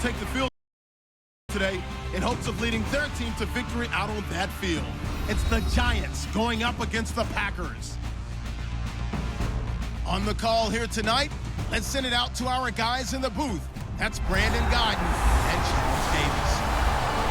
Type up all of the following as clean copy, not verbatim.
take the field today in hopes of leading their team to victory out on that field. It's the Giants going up against the Packers. On the call here tonight, let's send it out to our guys in the booth. That's Brandon Godden and Charles Davis.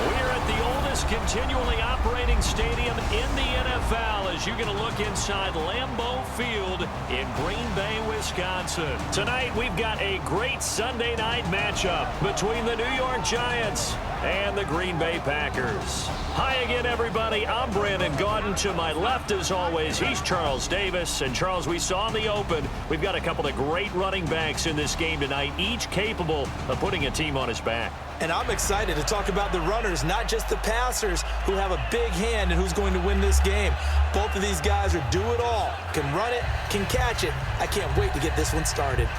We're at the oldest continually operating stadium in the NFL as you get a look inside Lambeau Field in Green Bay, Wisconsin. Tonight, we've got a great Sunday night matchup between the New York Giants and the Green Bay Packers. Hi again, everybody. I'm Brandon Gaudin. To my left, as always, he's Charles Davis. And, Charles, we saw in the open, we've got a couple of great running backs in this game tonight, each capable of putting a team on his back. And I'm excited to talk about the runners, not just the passers, who have a big hand and who's going to win this game. Both of these guys are do-it-all. Can run it, can catch it. I can't wait to get this one started.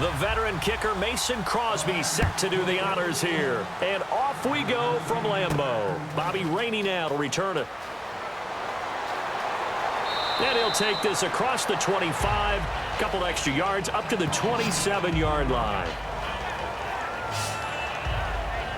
The veteran kicker Mason Crosby set to do the honors here. And off we go from Lambeau. Bobby Rainey now to return it. And he'll take this across the 25, couple extra yards up to the 27-yard line.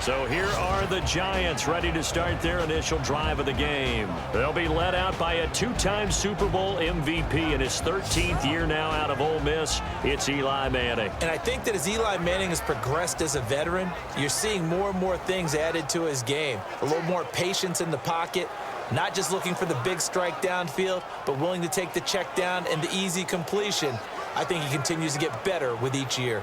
So here are the Giants ready to start their initial drive of the game. They'll be led out by a two-time Super Bowl MVP in his 13th year now out of Ole Miss. It's Eli Manning. And I think that as Eli Manning has progressed as a veteran, you're seeing more and more things added to his game. A little more patience in the pocket, not just looking for the big strike downfield, but willing to take the check down and the easy completion. I think he continues to get better with each year.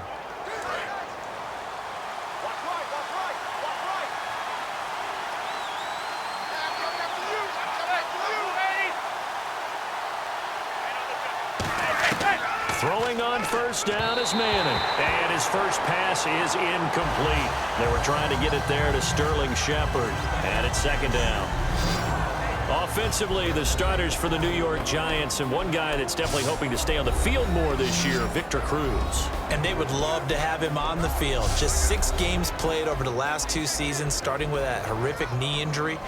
Throwing on first down is Manning. And his first pass is incomplete. They were trying to get it there to Sterling Shepard. And it's second down. Offensively, the starters for the New York Giants, and one guy that's definitely hoping to stay on the field more this year, Victor Cruz. And they would love to have him on the field. Just 6 games played over the last 2 seasons, starting with that horrific knee injury.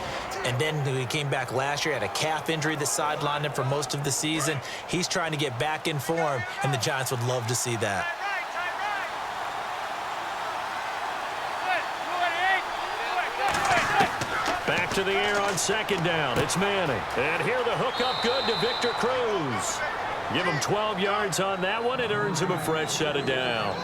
And then when he came back last year, had a calf injury that sidelined him for most of the season. He's trying to get back in form, and the Giants would love to see that. Back to the air on second down. It's Manning. And here the hookup good to Victor Cruz. Give him 12 yards on that one. It earns him a fresh set of downs.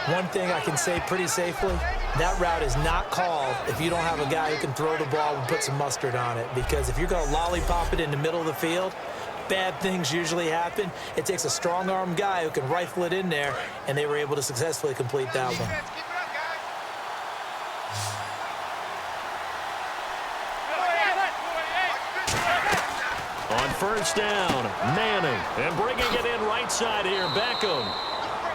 One thing I can say pretty safely, that route is not called if you don't have a guy who can throw the ball and put some mustard on it. Because if you're going to lollipop it in the middle of the field, bad things usually happen. It takes a strong-arm guy who can rifle it in there, and they were able to successfully complete that one. On first down, Manning. And bringing it in right side here, Beckham.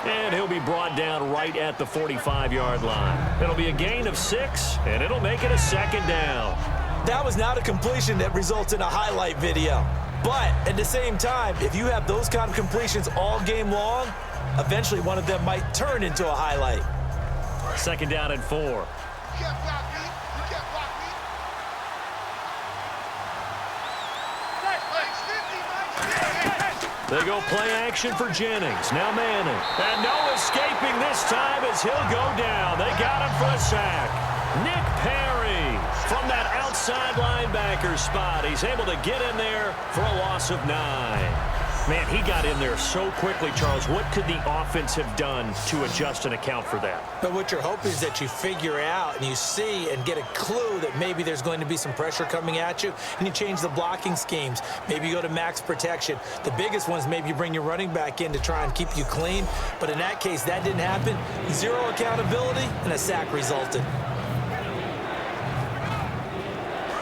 And he'll be brought down right at the 45-yard line. It'll be a gain of 6, and it'll make it a second down. That was not a completion that results in a highlight video. But at the same time, if you have those kind of completions all game long, eventually one of them might turn into a highlight. Second down and 4. They go play action for Jennings. Now Manning. And no escaping this time as he'll go down. They got him for a sack. Nick Perry from that outside linebacker spot. He's able to get in there for a loss of 9. Man, he got in there so quickly, Charles. What could the offense have done to adjust and account for that? But what you're hoping is that you figure out and you see and get a clue that maybe there's going to be some pressure coming at you, and you change the blocking schemes. Maybe you go to max protection. The biggest one is maybe you bring your running back in to try and keep you clean. But in that case, that didn't happen. 0 accountability, and a sack resulted.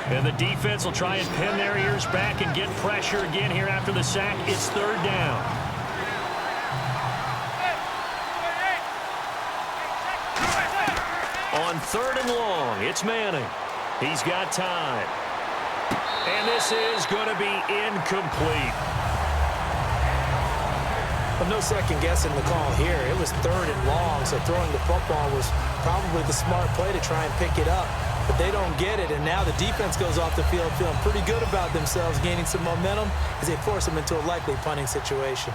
And the defense will try and pin their ears back and get pressure again here after the sack. It's third down. On third and long, it's Manning. He's got time. And this is going to be incomplete. Well, no second guessing the call here. It was third and long, so throwing the football was probably the smart play to try and pick it up. but they don't get it. And now the defense goes off the field feeling pretty good about themselves, gaining some momentum as they force them into a likely punting situation.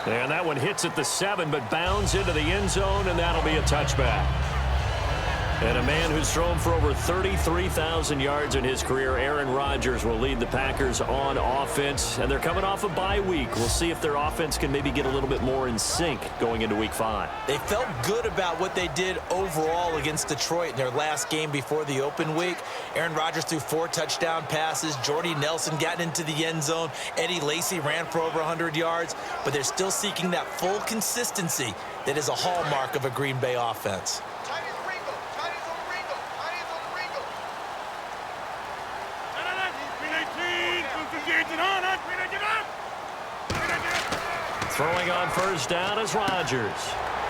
And that one hits at the 7, but bounds into the end zone, and that'll be a touchback. And a man who's thrown for over 33,000 yards in his career, Aaron Rodgers, will lead the Packers on offense. And they're coming off a bye week. We'll see if their offense can maybe get a little bit more in sync going into Week 5. They felt good about what they did overall against Detroit in their last game before the open week. Aaron Rodgers threw 4 touchdown passes. Jordy Nelson got into the end zone. Eddie Lacy ran for over 100 yards. But they're still seeking that full consistency that is a hallmark of a Green Bay offense. Throwing on first down is Rodgers.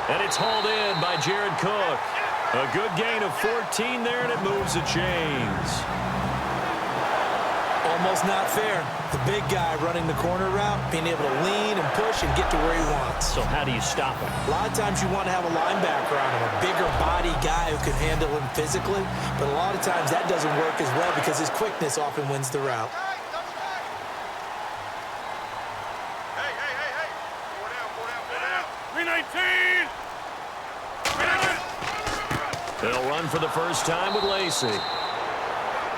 And it's hauled in by Jared Cook. A good gain of 14 there, and it moves the chains. Almost not fair. The big guy running the corner route, being able to lean and push and get to where he wants. So how do you stop him? A lot of times you want to have a linebacker on him, a bigger body guy who can handle him physically. But a lot of times that doesn't work as well because his quickness often wins the route. They'll run for the first time with Lacy.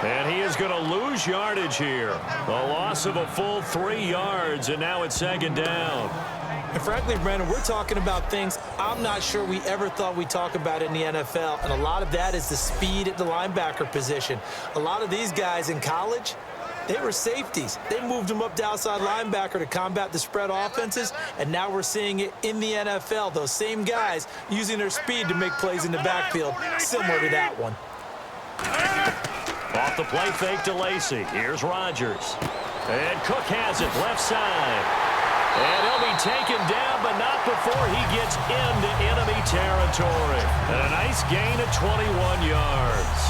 And he is going to lose yardage here. A loss of a full 3 yards, and now it's second down. And frankly, Brandon, we're talking about things I'm not sure we ever thought we'd talk about in the NFL. And a lot of that is the speed at the linebacker position. A lot of these guys in college, they were safeties. They moved them up to outside linebacker to combat the spread offenses, and now we're seeing it in the NFL. Those same guys using their speed to make plays in the backfield, similar to that one. Off the play fake to Lacy. Here's Rodgers. And Cook has it left side. And he'll be taken down, but not before he gets into enemy territory. And a nice gain of 21 yards.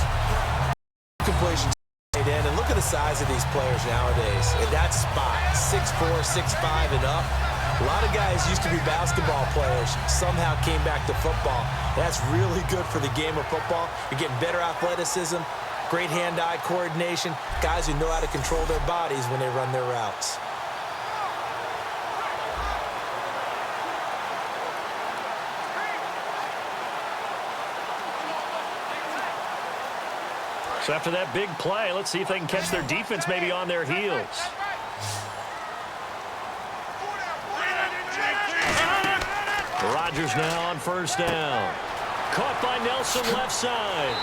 Completion. And look at the size of these players nowadays. At that spot, 6'4", 6'5", and up. A lot of guys used to be basketball players, somehow came back to football. That's really good for the game of football. You're getting better athleticism, great hand-eye coordination, guys who know how to control their bodies when they run their routes. So after that big play, let's see if they can catch their defense maybe on their heels. Rodgers now on first down. Caught by Nelson left side.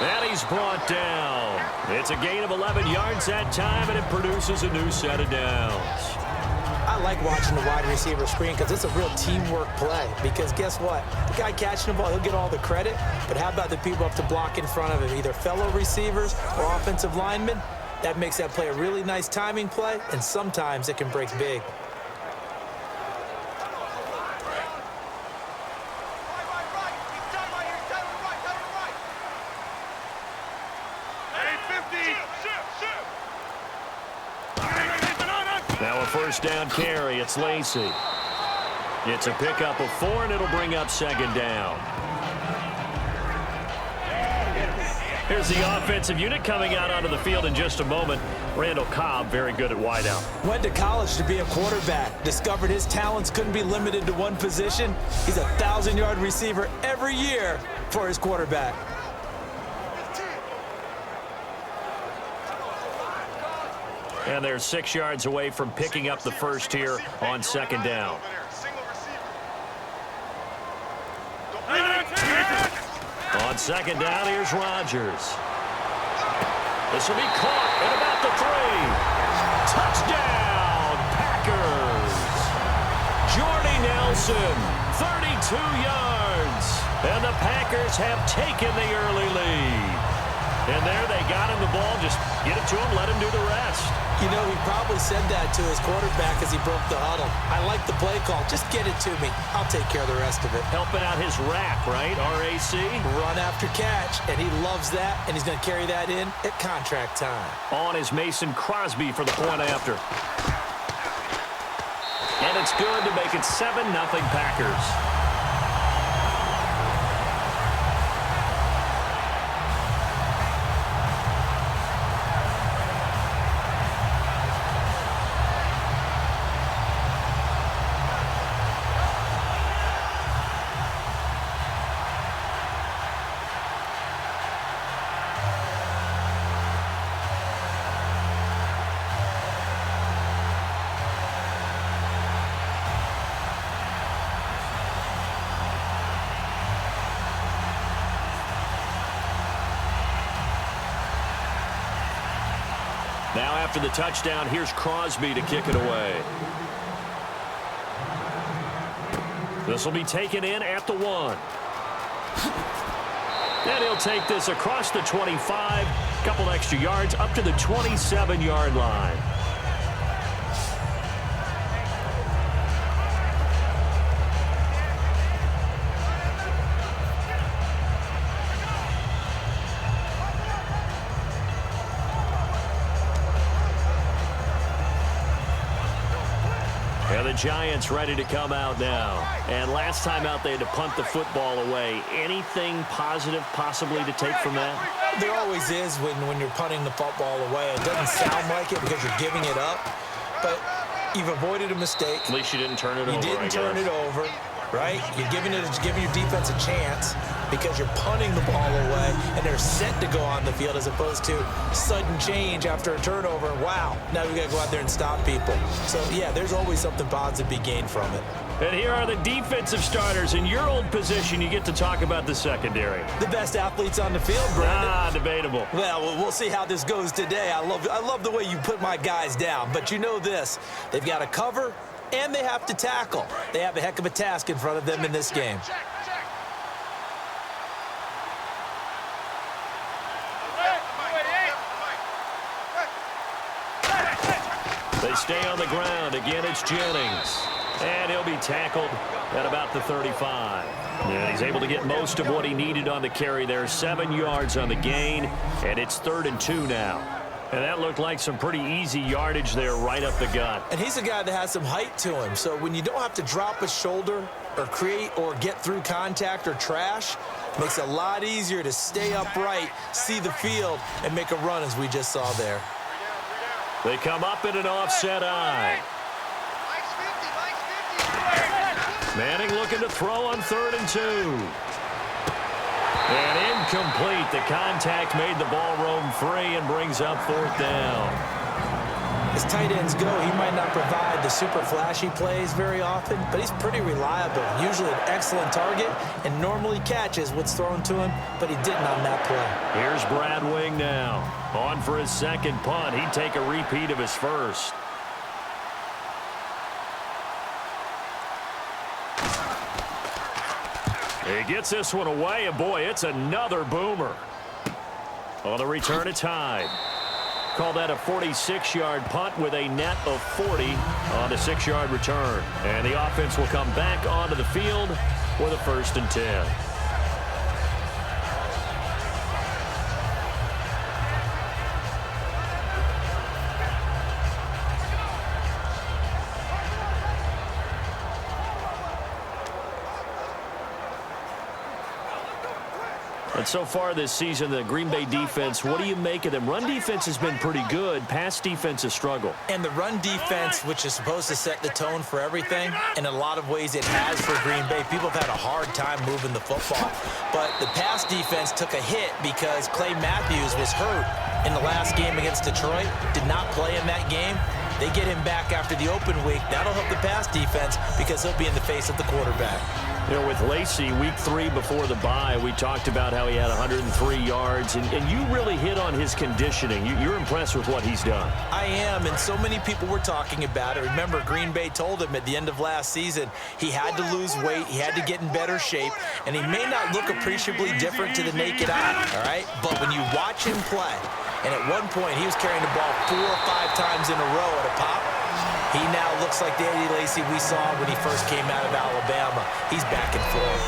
And he's brought down. It's a gain of 11 yards that time, and it produces a new set of downs. I like watching the wide receiver screen because it's a real teamwork play. Because guess what? The guy catching the ball, he'll get all the credit. But how about the people up to block in front of him, either fellow receivers or offensive linemen? That makes that play a really nice timing play, and sometimes it can break big. Now a first down carry. It's Lacy. It's a pickup of 4, and it'll bring up second down. Here's the offensive unit coming out onto the field in just a moment. Randall Cobb, very good at wideout. Went to college to be a quarterback. Discovered his talents couldn't be limited to one position. He's a 1,000-yard receiver every year for his quarterback. And they're 6 yards away from picking up the first here on second down. On second down, here's Rodgers. This will be caught at about the 3. Touchdown, Packers. Jordy Nelson, 32 yards. And the Packers have taken the early lead. And there they got him the ball. Just get it to him, let him do the rest. You know, he probably said that to his quarterback as he broke the huddle. I like the play call. Just get it to me. I'll take care of the rest of it. Helping out his rack, right? RAC. Run after catch, and he loves that, and he's going to carry that in at contract time. On is Mason Crosby for the point after. And it's good to make it 7-0 Packers. Now after the touchdown, here's Crosby to kick it away. This will be taken in at the 1. And he'll take this across the 25, couple extra yards up to the 27-yard line. And the Giants ready to come out now. And last time out, they had to punt the football away. Anything positive possibly to take from that? There always is when you're punting the football away. It doesn't sound like it because you're giving it up, but you've avoided a mistake. At least you didn't turn it over. You didn't turn it over, right? You're giving your defense a chance because you're punting the ball away, and they're set to go on the field as opposed to sudden change after a turnover. Wow, now we got to go out there and stop people. So, yeah, there's always something positive to be gained from it. And here are the defensive starters. In your old position, you get to talk about the secondary. The best athletes on the field, Brandon. Debatable. Well, we'll see how this goes today. I love the way you put my guys down. But you know this, they've got to cover and they have to tackle. They have a heck of a task in front of them in this game. They stay on the ground. Again, it's Jennings. And he'll be tackled at about the 35. And he's able to get most of what he needed on the carry there. 7 yards on the gain, and it's 3rd and 2 now. And that looked like some pretty easy yardage there right up the gut. And he's a guy that has some height to him. So when you don't have to drop a shoulder or create or get through contact or trash, it makes it a lot easier to stay upright, see the field, and make a run as we just saw there. They come up in an offset eye. Manning looking to throw on 3rd and 2. And incomplete. The contact made the ball roam free and brings up 4th down. As tight ends go, he might not provide the super flashy plays very often, but he's pretty reliable. Usually an excellent target and normally catches what's thrown to him, but he didn't on that play. Here's Brad Wing now. On for his second punt. He'd take a repeat of his first. He gets this one away, and boy, it's another boomer. On the return, it's Hyde. Call that a 46-yard punt with a net of 40 on a 6-yard return. And the offense will come back onto the field with a 1st and 10. And so far this season, the Green Bay defense, what do you make of them? Run defense has been pretty good. Pass defense has struggled. And the run defense, which is supposed to set the tone for everything, in a lot of ways it has for Green Bay. People have had a hard time moving the football. But the pass defense took a hit because Clay Matthews was hurt in the last game against Detroit. Did not play in that game. They get him back after the open week. That'll help the pass defense because he'll be in the face of the quarterback. You know, with Lacey, week 3 before the bye, we talked about how he had 103 yards, and you really hit on his conditioning. You're impressed with what he's done. I am, and so many people were talking about it. Remember, Green Bay told him at the end of last season he had to lose weight, he had to get in better shape, and he may not look appreciably different to the naked eye, all right? But when you watch him play, and at one point he was carrying the ball 4 or 5 times in a row at a pop, he now looks like the Eddie Lacy we saw when he first came out of Alabama. He's back in form.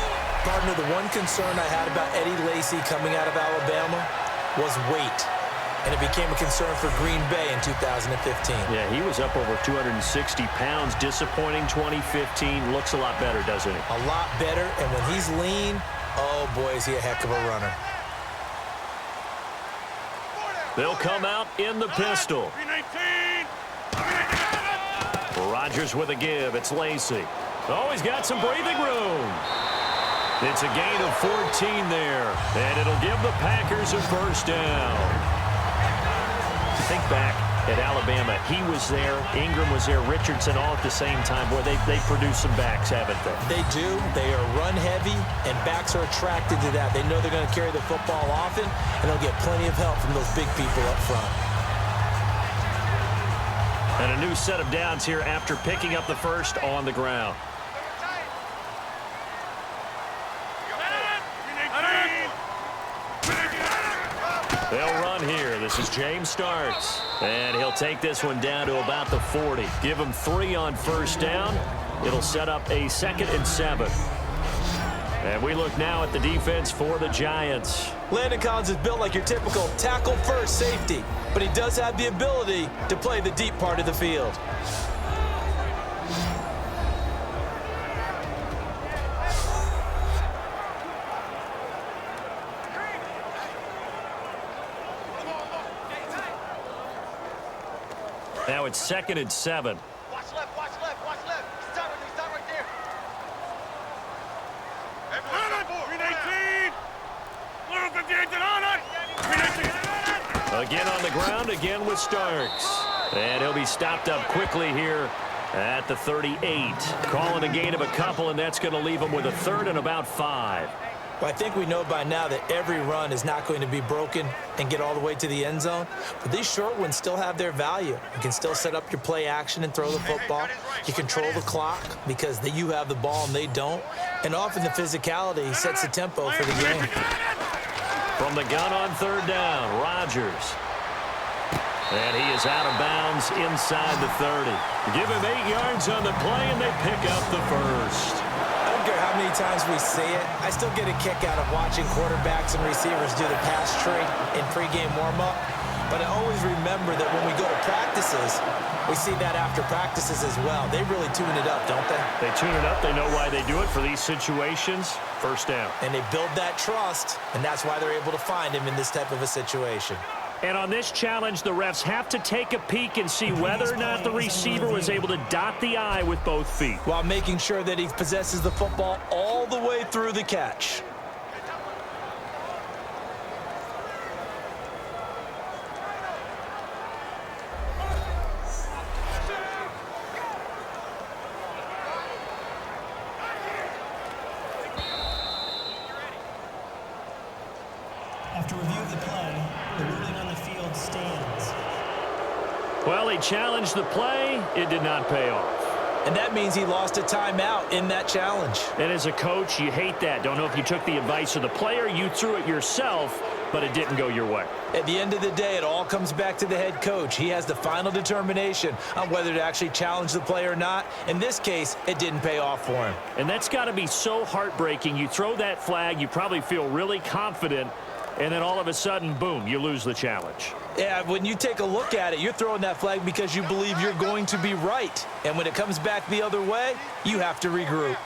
Partner, the one concern I had about Eddie Lacy coming out of Alabama was weight. And it became a concern for Green Bay in 2015. Yeah, he was up over 260 pounds. Disappointing 2015. Looks a lot better, doesn't he? A lot better, and when he's lean, oh boy, is he a heck of a runner. They'll come out in the pistol. Rodgers with a give. It's Lacey. Oh, he's got some breathing room. It's a gain of 14 there, and it'll give the Packers a first down. Think back at Alabama. He was there. Ingram was there. Richardson all at the same time. Boy, they produced some backs, haven't they? They do. They are run heavy, and backs are attracted to that. They know they're going to carry the football often, and they'll get plenty of help from those big people up front. And a new set of downs here after picking up the first on the ground. They'll run here. This is James Starks. And he'll take this one down to about the 40. Give him 3 on first down. It'll set up a 2nd and 7. And we look now at the defense for the Giants. Landon Collins is built like your typical tackle-first safety, but he does have the ability to play the deep part of the field. Now it's 2nd and 7. Watch left, watch left, watch left. Stop right there. Again on the ground, again with Starks. And he'll be stopped up quickly here at the 38. Calling a gain of a couple, and that's going to leave him with a 3rd and about 5. Well, I think we know by now that every run is not going to be broken and get all the way to the end zone. But these short ones still have their value. You can still set up your play action and throw the football. You control the clock because you have the ball and they don't. And often the physicality sets the tempo for the game. From the gun on 3rd down, Rodgers. And he is out of bounds inside the 30. Give him 8 yards on the play, and they pick up the first. I don't care how many times we see it. I still get a kick out of watching quarterbacks and receivers do the pass tree in pregame warm-up. But I always remember that when we go to practices, we see that after practices as well. They really tune it up, don't they? They tune it up. They know why they do it for these situations. First down. And they build that trust, and that's why they're able to find him in this type of a situation. And on this challenge, the refs have to take a peek and see whether or not the receiver was able to dot the I with both feet, while making sure that he possesses the football all the way through the catch. After review of the play, the ruling on the field stands. Well, he challenged the play. It did not pay off. And that means he lost a timeout in that challenge. And as a coach, you hate that. Don't know if you took the advice of the player, you threw it yourself, but it didn't go your way. At the end of the day, it all comes back to the head coach. He has the final determination on whether to actually challenge the play or not. In this case, it didn't pay off for him. And that's got to be so heartbreaking. You throw that flag, you probably feel really confident, and then all of a sudden, boom, you lose the challenge. Yeah, when you take a look at it, you're throwing that flag because you believe you're going to be right. And when it comes back the other way, you have to regroup.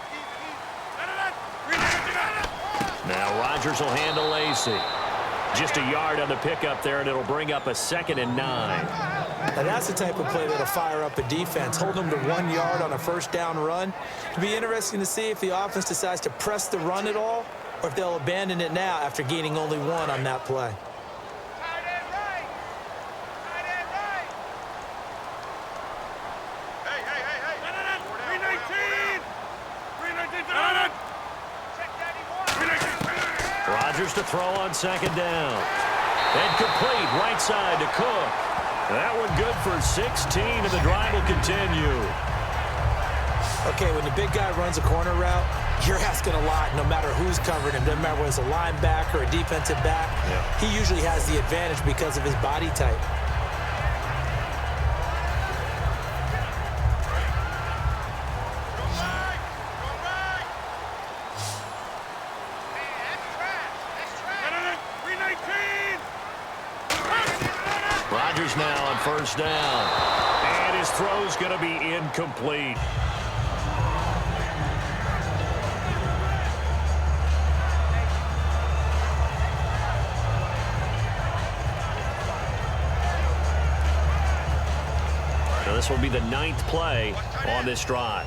Now Rodgers will handle Lacey. Just a yard on the pickup there, and it'll bring up a 2nd and 9. Now that's the type of play that'll fire up a defense. Hold them to 1 yard on a first down run. It'll be interesting to see if the offense decides to press the run at all, or if they'll abandon it now after gaining only 1 on that play. to throw on second down. And complete right side to Cook. That one good for 16, and the drive will continue. Okay, when the big guy runs a corner route, you're asking a lot no matter who's covering him. Doesn't matter whether it's a linebacker or a defensive back. Yeah. He usually has the advantage because of his body type. Rodgers now on first down. And his throw's going to be incomplete. So this will be the 9th play on this drive.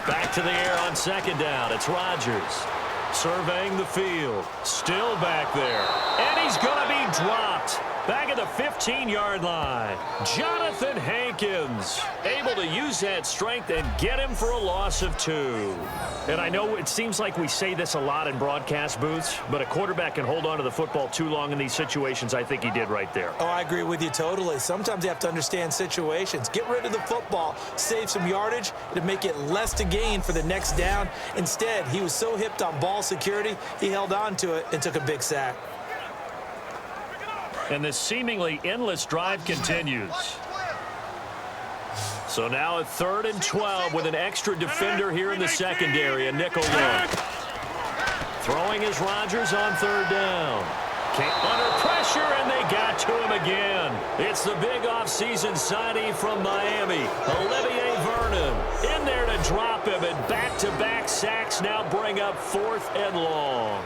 Back to the air on second down. It's Rodgers. Surveying the field. Still back there. And he's going to be dropped. Back at the 15-yard line. Jonathan Hankins able to use that strength and get him for a loss of 2. And I know it seems like we say this a lot in broadcast booths, but a quarterback can hold on to the football too long in these situations. I think he did right there. Oh, I agree with you totally. Sometimes you have to understand situations. Get rid of the football, save some yardage to make it less to gain for the next down. Instead, he was so hipped on ball security, he held on to it and took a big sack. And this seemingly endless drive continues. So now at 3rd and 12 with an extra defender here in the secondary, a nickel look. Throwing is Rodgers on 3rd down. Under pressure, and they got to him again. It's the big offseason signing from Miami, Olivier Vernon. In there to drop him, and back-to-back sacks now bring up 4th and long.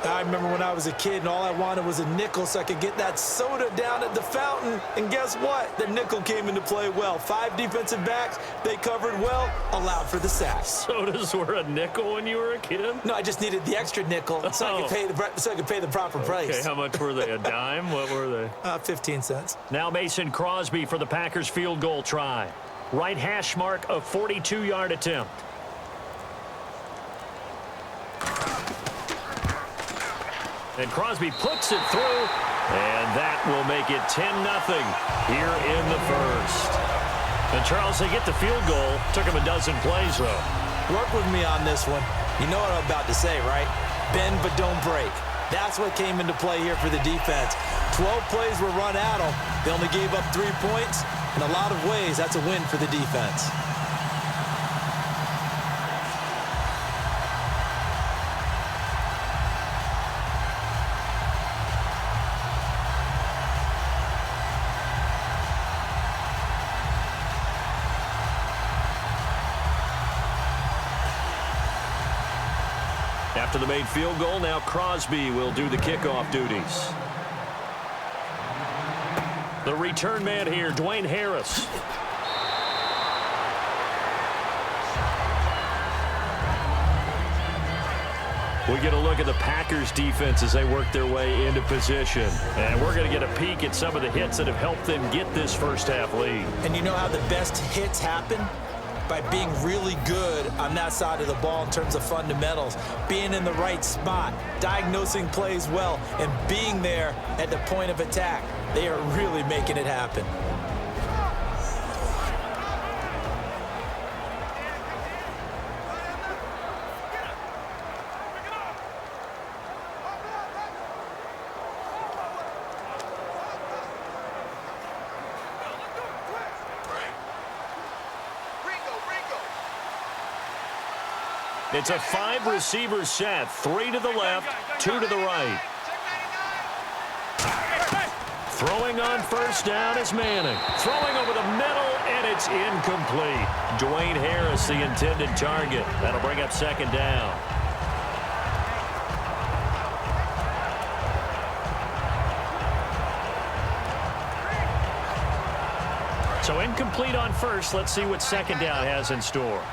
I remember when I was a kid and all I wanted was a nickel so I could get that soda down at the fountain. And guess what? The nickel came into play well. 5 defensive backs, they covered well, allowed for the sack. Sodas were a nickel when you were a kid? No, I just needed the extra nickel so I could pay the proper price. Okay, how much were they? A dime? What were they? 15 cents. Now Mason Crosby for the Packers field goal try. Right hash mark of 42-yard attempt. And Crosby puts it through, and that will make it 10-0 here in the first. And Charles, they get the field goal. Took him a dozen plays, though. Work with me on this one. You know what I'm about to say, right? Bend but don't break. That's what came into play here for the defense. 12 plays were run at them. They only gave up 3 points. In a lot of ways, that's a win for the defense. After the made field goal, now Crosby will do the kickoff duties. The return man here, Dwayne Harris. We get a look at the Packers defense as they work their way into position. And we're going to get a peek at some of the hits that have helped them get this first half lead. And you know how the best hits happen? By being really good on that side of the ball in terms of fundamentals, being in the right spot, diagnosing plays well, and being there at the point of attack. They are really making it happen. It's a 5-receiver set, 3 to the left, 2 to the right. Throwing on first down is Manning. Throwing over the middle, and it's incomplete. Dwayne Harris, the intended target. That'll bring up second down. So incomplete on first. Let's see what second down has in store.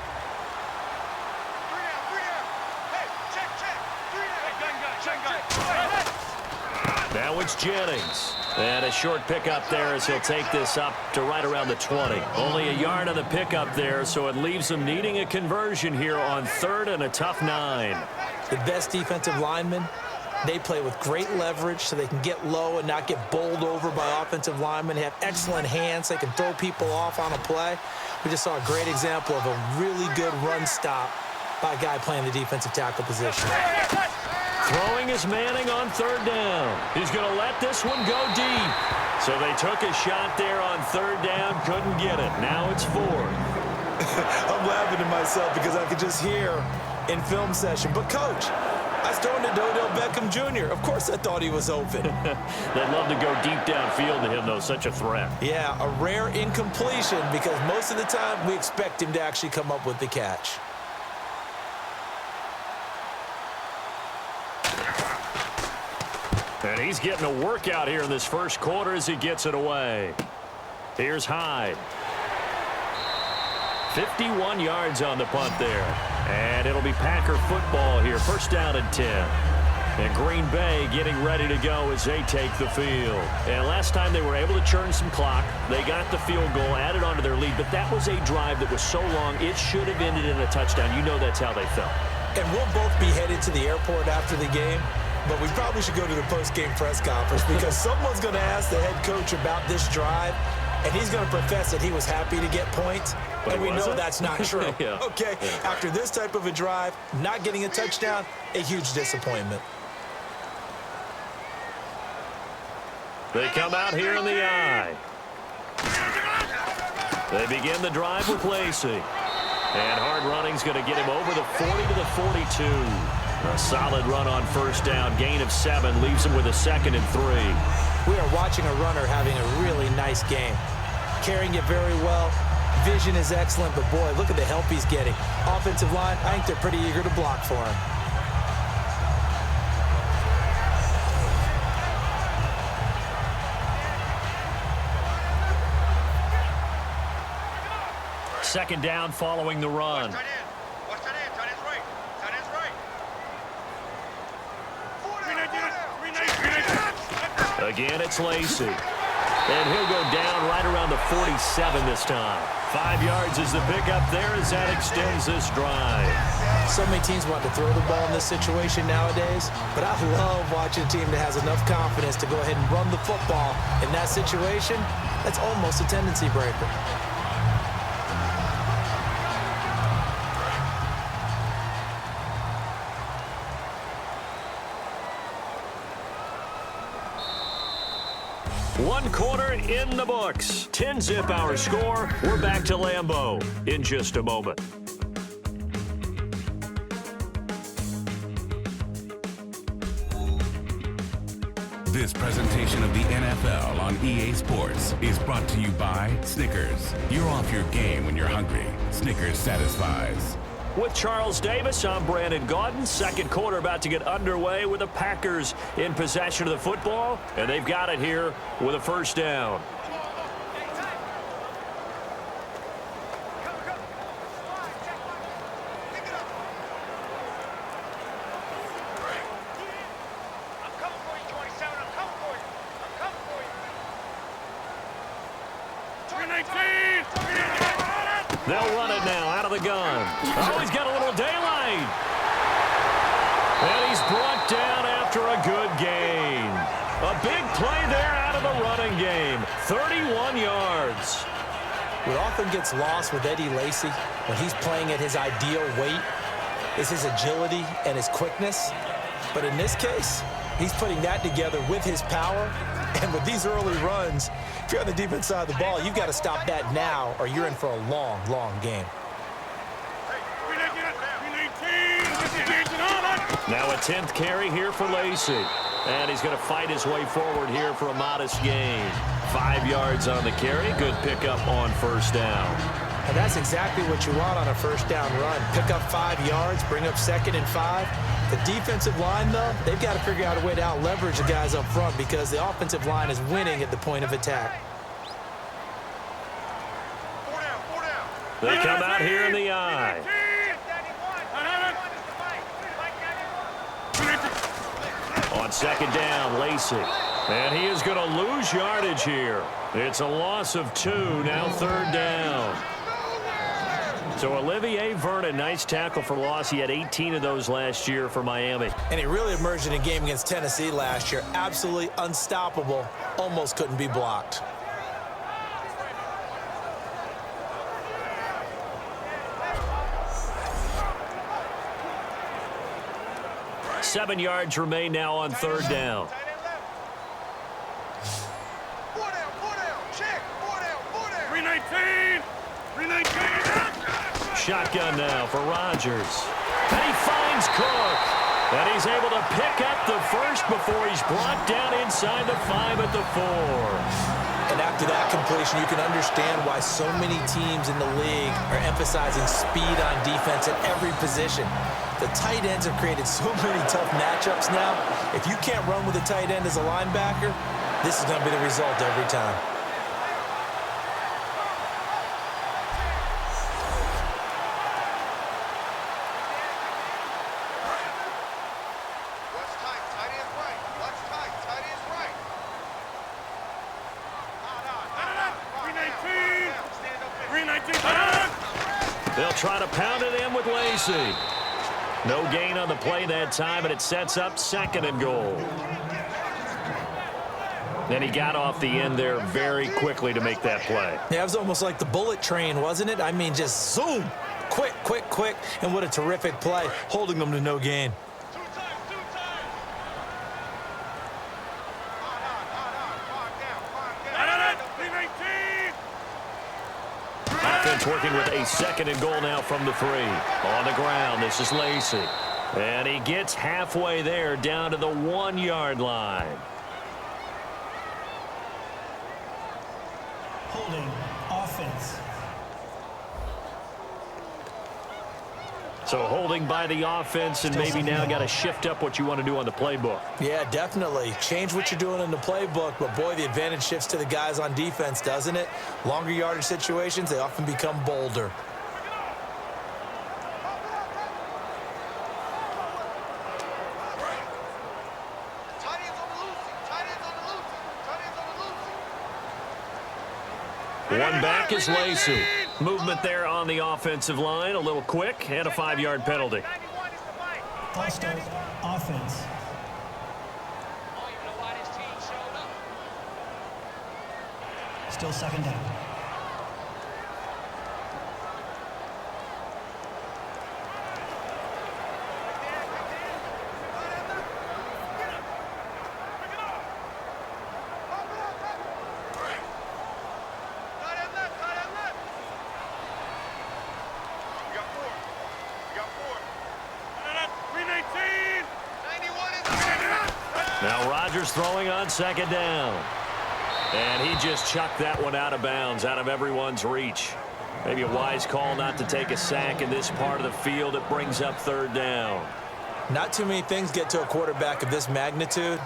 Now it's Jennings. And a short pickup there as he'll take this up to right around the 20. Only a yard on the pickup there, so it leaves him needing a conversion here on 3rd and a tough 9. The best defensive linemen, they play with great leverage so they can get low and not get bowled over by offensive linemen. They have excellent hands. They can throw people off on a play. We just saw a great example of a really good run stop by a guy playing the defensive tackle position. Throwing is Manning on 3rd down. He's going to let this one go deep. So they took a shot there on 3rd down, couldn't get it. Now it's 4th. I'm laughing to myself because I could just hear in film session, but coach, I was throwing to Odell Beckham Jr. Of course I thought he was open. They'd love to go deep downfield to him, though. Such a threat. Yeah, a rare incompletion because most of the time we expect him to actually come up with the catch. And he's getting a workout here in this first quarter as he gets it away. Here's Hyde. 51 yards on the punt there. And it'll be Packer football here. 1st down and 10. And Green Bay getting ready to go as they take the field. And last time they were able to churn some clock. They got the field goal, added onto their lead. But that was a drive that was so long, it should have ended in a touchdown. You know that's how they felt. And we'll both be headed to the airport after the game. But we probably should go to the post-game press conference because someone's going to ask the head coach about this drive, and he's going to profess that he was happy to get points, and we know that's not true. Yeah. Okay, yeah. After this type of a drive, not getting a touchdown, a huge disappointment. They come out here in the eye. They begin the drive with Lacey. And hard running's going to get him over the 40 to the 42. A solid run on 1st down. Gain of 7 leaves him with a 2nd and 3. We are watching a runner having a really nice game. Carrying it very well. Vision is excellent, but boy, look at the help he's getting. Offensive line, I think they're pretty eager to block for him. Second down following the run. Again, it's Lacey. And he'll go down right around the 47 this time. 5 yards is the pickup there as that extends this drive. So many teams want to throw the ball in this situation nowadays, but I love watching a team that has enough confidence to go ahead and run the football. In that situation, that's almost a tendency breaker. One quarter in the books. 10-zip our score. We're back to Lambeau in just a moment. This presentation of the NFL on EA Sports is brought to you by Snickers. You're off your game when you're hungry. Snickers satisfies. With Charles Davis, I'm Brandon Gaudin. Second quarter about to get underway with the Packers in possession of the football, and they've got it here with a 1st down. They'll run it now out of the gun. Oh, he's got a little daylight. And he's brought down after a good gain. A big play there out of the running game. 31 yards. What often gets lost with Eddie Lacy when he's playing at his ideal weight is his agility and his quickness. But in this case, he's putting that together with his power. And with these early runs, if you're on the defense side of the ball, you've got to stop that now or you're in for a long, long game. Now a 10th carry here for Lacey. And he's going to fight his way forward here for a modest gain. 5 yards on the carry. Good pickup on 1st down. And that's exactly what you want on a 1st down run. Pick up 5 yards, bring up 2nd and 5. The defensive line, though, they've got to figure out a way to out-leverage the guys up front because the offensive line is winning at the point of attack. They come out here in the eye. On 2nd down, Lacey. And he is going to lose yardage here. It's a loss of 2, now third down. So Olivier Vernon, nice tackle for loss. He had 18 of those last year for Miami. And he really emerged in a game against Tennessee last year. Absolutely unstoppable. Almost couldn't be blocked. Seven yards remain now on third down. Shotgun now for Rodgers. And he finds Cook. And he's able to pick up the first before he's brought down inside the 5 at the 4. And after that completion, you can understand why so many teams in the league are emphasizing speed on defense at every position. The tight ends have created so many tough matchups now. If you can't run with a tight end as a linebacker, this is going to be the result every time. They'll try to pound it in with Lacey. No gain on the play that time, and it sets up 2nd and goal. Then he got off the end there very quickly to make that play. Yeah, it was almost like the bullet train, wasn't it? I mean, just zoom. Quick, quick, quick. And what a terrific play, holding them to no gain. Offense working with a 2nd and goal now from the 3. On the ground, this is Lacey. And he gets halfway there down to the 1-yard line. Holding offense. So holding by the offense, and maybe now got to shift up what you want to do on the playbook. Yeah, definitely. Change what you're doing in the playbook, but boy, the advantage shifts to the guys on defense, doesn't it? Longer yardage situations, they often become bolder. One back is Lacey. Movement there on the offensive line, a little quick, and a 5-yard penalty. False start, offense. Still 2nd down. Now Rodgers throwing on 2nd down. And he just chucked that one out of bounds, out of everyone's reach. Maybe a wise call not to take a sack in this part of the field. It brings up 3rd down. Not too many things get to a quarterback of this magnitude,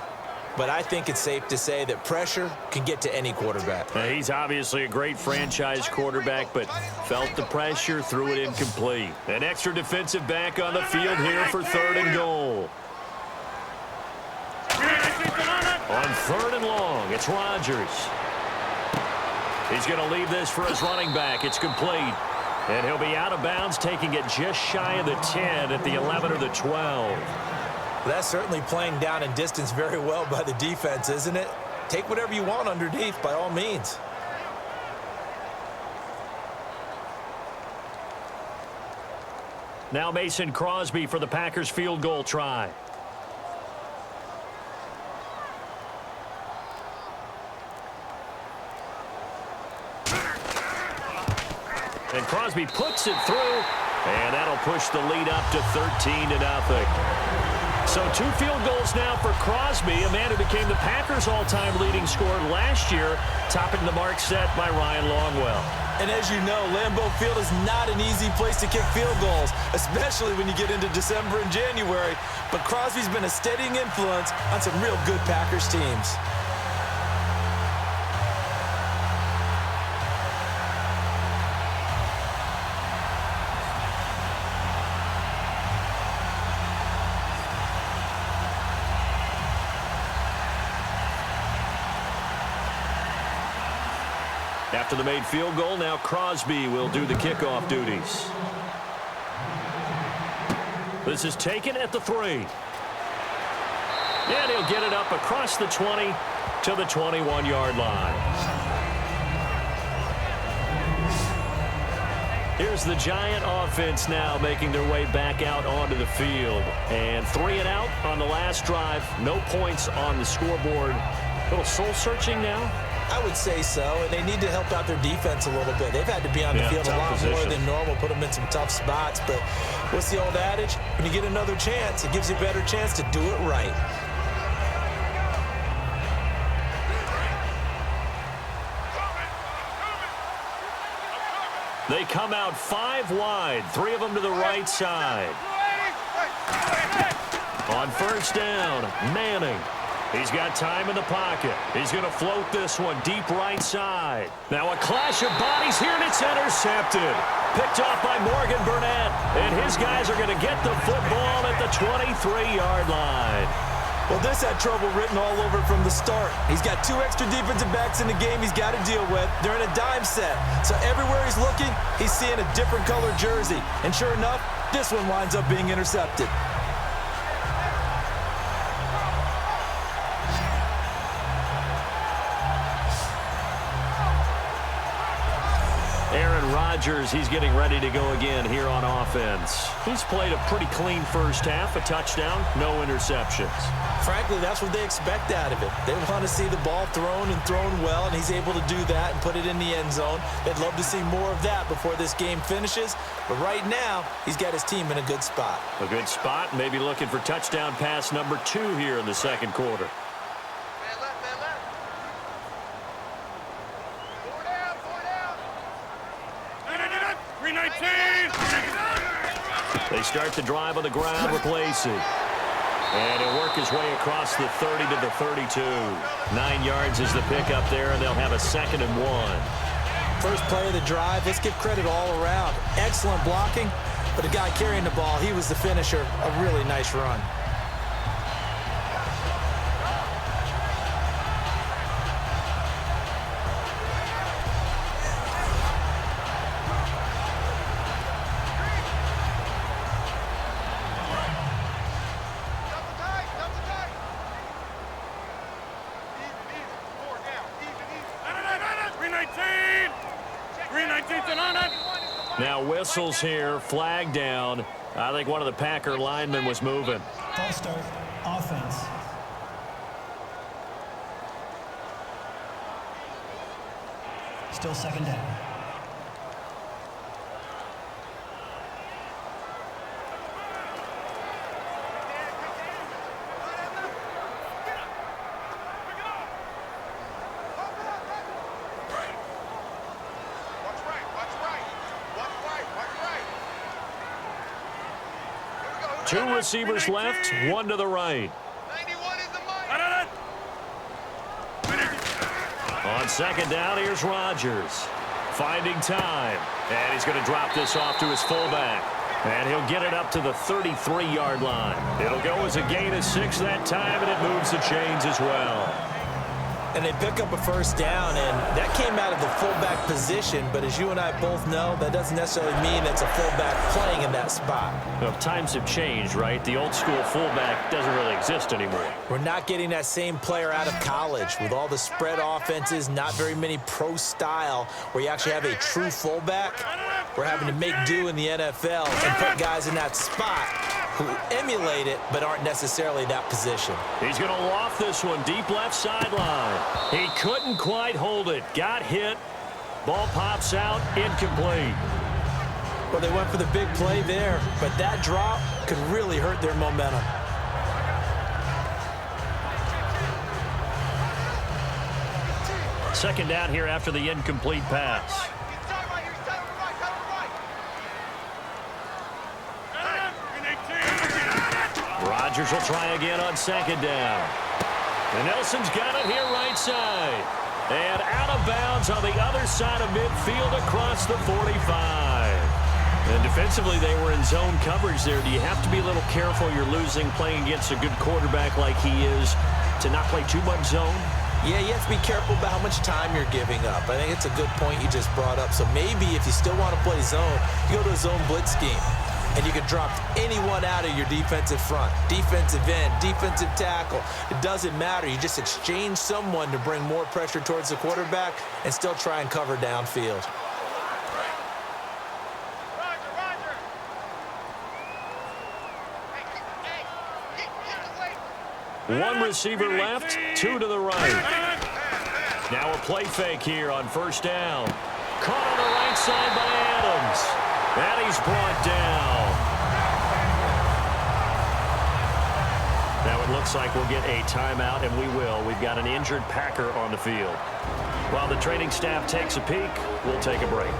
but I think it's safe to say that pressure can get to any quarterback. Now, he's obviously a great franchise quarterback, but felt the pressure, threw it incomplete. An extra defensive back on the field here for 3rd and goal. On 3rd and long, it's Rodgers. He's going to leave this for his running back. It's complete. And he'll be out of bounds, taking it just shy of the 10 at the 11 or the 12. That's certainly playing down in distance very well by the defense, isn't it? Take whatever you want underneath, by all means. Now Mason Crosby for the Packers field goal try. And Crosby puts it through, and that'll push the lead up to 13-0. So 2 field goals now for Crosby, a man who became the Packers' all-time leading scorer last year, topping the mark set by Ryan Longwell. And as you know, Lambeau Field is not an easy place to kick field goals, especially when you get into December and January. But Crosby's been a steadying influence on some real good Packers teams. After the made field goal, now Crosby will do the kickoff duties. This is taken at the 3. And he'll get it up across the 20 to the 21-yard line. Here's the Giant offense now making their way back out onto the field. And 3 and out on the last drive. No points on the scoreboard. A little soul-searching now? I would say so, and they need to help out their defense a little bit. They've had to be on the field a lot more than normal, put them in some tough spots. But what's the old adage? When you get another chance, it gives you a better chance to do it right. They come out 5 wide, 3 of them to the right side. On first down, Manning. He's got time in the pocket. He's going to float this one deep right side. Now a clash of bodies here, and it's intercepted. Picked off by Morgan Burnett. And his guys are going to get the football at the 23-yard line. Well, this had trouble written all over from the start. He's got 2 extra defensive backs in the game he's got to deal with. They're in a dime set. So everywhere he's looking, he's seeing a different color jersey. And sure enough, this one winds up being intercepted. He's getting ready to go again here on offense. He's played a pretty clean first half, a touchdown, no interceptions. Frankly, that's what they expect out of him. They want to see the ball thrown and thrown well, and he's able to do that and put it in the end zone. They'd love to see more of that before this game finishes, but right now, he's got his team in a good spot. A good spot, maybe looking for touchdown pass number 2 here in the second quarter. They start the drive on the ground with Lacey. And he'll work his way across the 30 to the 32. 9 yards is the pickup there, and they'll have a 2nd and 1. First play of the drive, let's give credit all around. Excellent blocking, but the guy carrying the ball, he was the finisher. A really nice run. Now whistles here, flag down. I think one of the Packer linemen was moving. False start, offense. Still 2nd down. Two receivers left, one to the right. On 2nd down, here's Rodgers. Finding time. And he's going to drop this off to his fullback. And he'll get it up to the 33-yard line. It'll go as a gain of 6 that time, and it moves the chains as well. And they pick up a first down, and that came out of the fullback position. But as you and I both know, that doesn't necessarily mean it's a fullback playing in that spot. Well, times have changed, right? The old school fullback doesn't really exist anymore. We're not getting that same player out of college with all the spread offenses, not very many pro style where you actually have a true fullback. We're having to make do in the NFL and put guys in that spot who emulate it but aren't necessarily that position. He's going to loft this one deep left sideline. He couldn't quite hold it. Got hit. Ball pops out. Incomplete. Well, they went for the big play there, but that drop could really hurt their momentum. Second down here after the incomplete pass. Rodgers will try again on 2nd down. And Nelson's got it here right side. And out of bounds on the other side of midfield across the 45. And defensively, they were in zone coverage there. Do you have to be a little careful? You're losing playing against a good quarterback like he is to not play too much zone? Yeah, you have to be careful about how much time you're giving up. I think it's a good point you just brought up. So maybe if you still want to play zone, you go to a zone blitz scheme. And you can drop anyone out of your defensive front, defensive end, defensive tackle. It doesn't matter. You just exchange someone to bring more pressure towards the quarterback and still try and cover downfield. One receiver left, two to the right. Now a play fake here on first down. Caught on the right side by Adams. And he's brought down. Now it looks like we'll get a timeout, and we will. We've got an injured Packer on the field. While the training staff takes a peek, we'll take a break.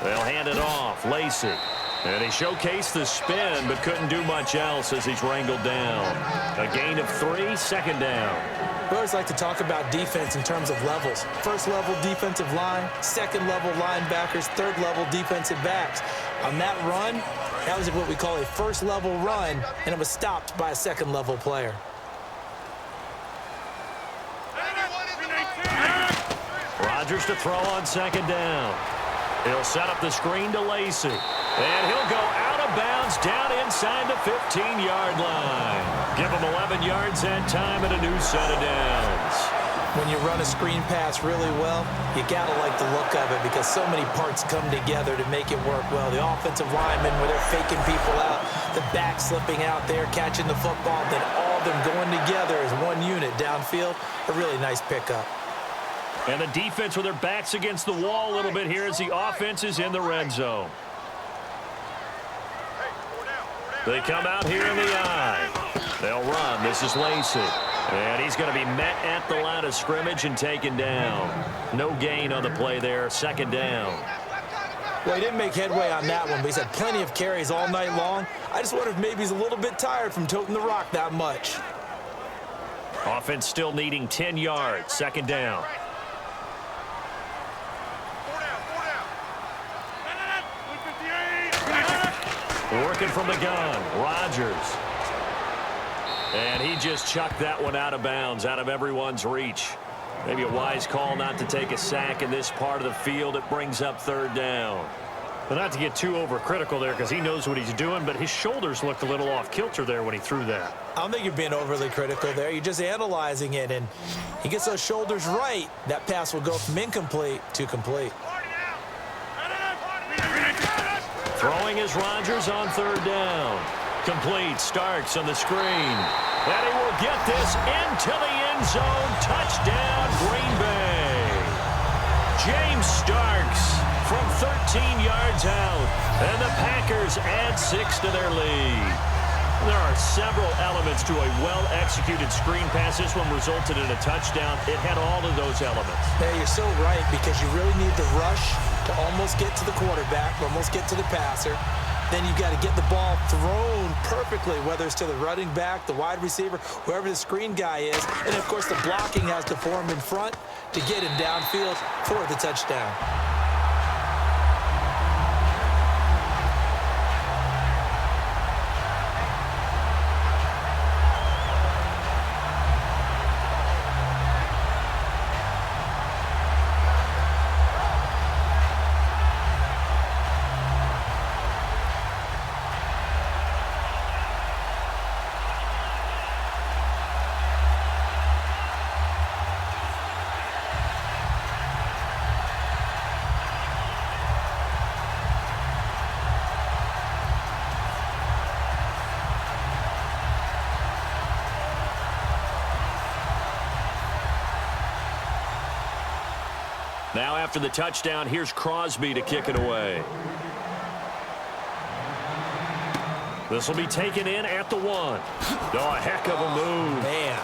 They'll hand it off. Lacey. And he showcased the spin, but couldn't do much else as he's wrangled down. A gain of 3, second down. We always like to talk about defense in terms of levels. First level defensive line, second level linebackers, third level defensive backs. On that run, that was what we call a first level run, and it was stopped by a second level player. Rodgers to throw on second down. He'll set up the screen to Lacey. And he'll go out of bounds down inside the 15-yard line. Give him 11 yards that time and a new set of downs. When you run a screen pass really well, you got to like the look of it because so many parts come together to make it work well. The offensive linemen, where they're faking people out, the back slipping out there, catching the football, then all of them going together as one unit downfield. A really nice pickup. And the defense with their backs against the wall a little bit here as the offense is in the red zone. They come out here in the I. They'll run. This is Lacey. And he's going to be met at the line of scrimmage and taken down. No gain on the play there. Second down. Well, he didn't make headway on that one, but he's had plenty of carries all night long. I just wonder if maybe he's a little bit tired from toting the rock that much. Offense still needing 10 yards. Second down. Working from the gun, Rodgers. And he just chucked that one out of bounds, out of everyone's reach. Maybe a wise call not to take a sack in this part of the field. It brings up third down. But not to get too overcritical there because he knows what he's doing, but his shoulders looked a little off kilter there when he threw that. I don't think you're being overly critical there. You're just analyzing it, and he gets those shoulders right. That pass will go from incomplete to complete. Throwing is Rodgers on third down. Complete. Starks on the screen. And he will get this into the end zone. Touchdown, Green Bay. James Starks from 13 yards out. And the Packers add 6 to their lead. There are several elements to a well-executed screen pass. This one resulted in a touchdown. It had all of those elements. Yeah, you're so right because you really need the rush to almost get to the quarterback, almost get to the passer. Then you got to get the ball thrown perfectly, whether it's to the running back, the wide receiver, whoever the screen guy is. And, of course, the blocking has to form in front to get him downfield for the touchdown. Now after the touchdown, here's Crosby to kick it away. This will be taken in at the 1. Oh, a heck of a move. Man.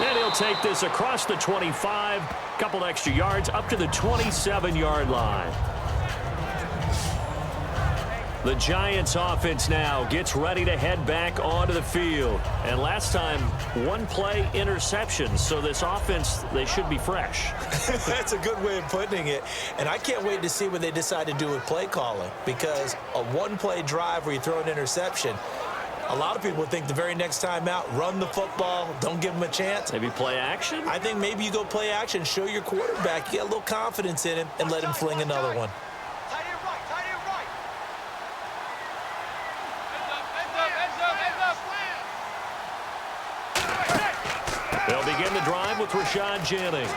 And he'll take this across the 25, couple extra yards up to the 27-yard line. The Giants offense now gets ready to head back onto the field. And last time, one play interception. So this offense, they should be fresh. That's a good way of putting it. And I can't wait to see what they decide to do with play calling. Because a one-play drive where you throw an interception, a lot of people think the very next time out, run the football, don't give them a chance. Maybe play action? I think maybe you go play action, show your quarterback, you get a little confidence in him, and let him fling another one. They'll begin the drive with Rashad Jennings.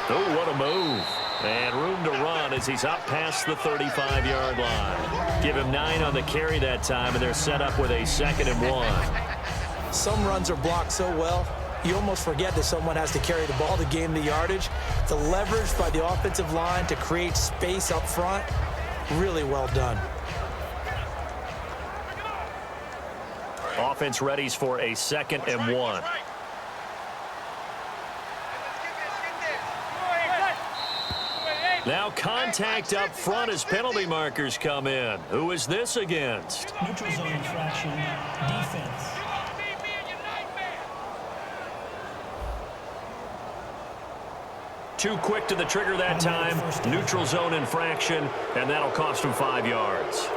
Oh, what a move. And room to run as he's up past the 35-yard line. Give him 9 on the carry that time, and they're set up with a 2nd and 1. Some runs are blocked so well, you almost forget that someone has to carry the ball to gain the yardage. The leverage by the offensive line to create space up front, really well done. Offense readies for a 2nd and 1. Now contact up front as penalty markers come in. Who is this against? Neutral zone infraction, defense. Too quick to the trigger that time. Neutral zone infraction, and that'll cost him 5 yards.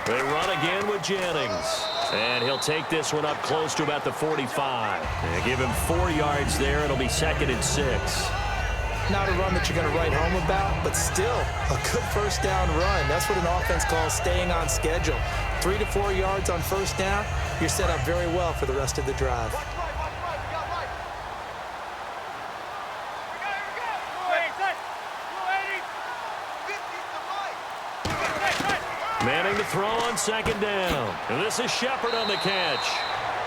They run again with Jennings. And he'll take this one up close to about the 45. And give him 4 yards there. It'll be 2nd and 6. Not a run that you're going to write home about, but still a good first down run. That's what an offense calls staying on schedule. 3 to 4 yards on first down, you're set up very well for the rest of the drive. Manning to throw on 2nd down. And this is Shepard on the catch.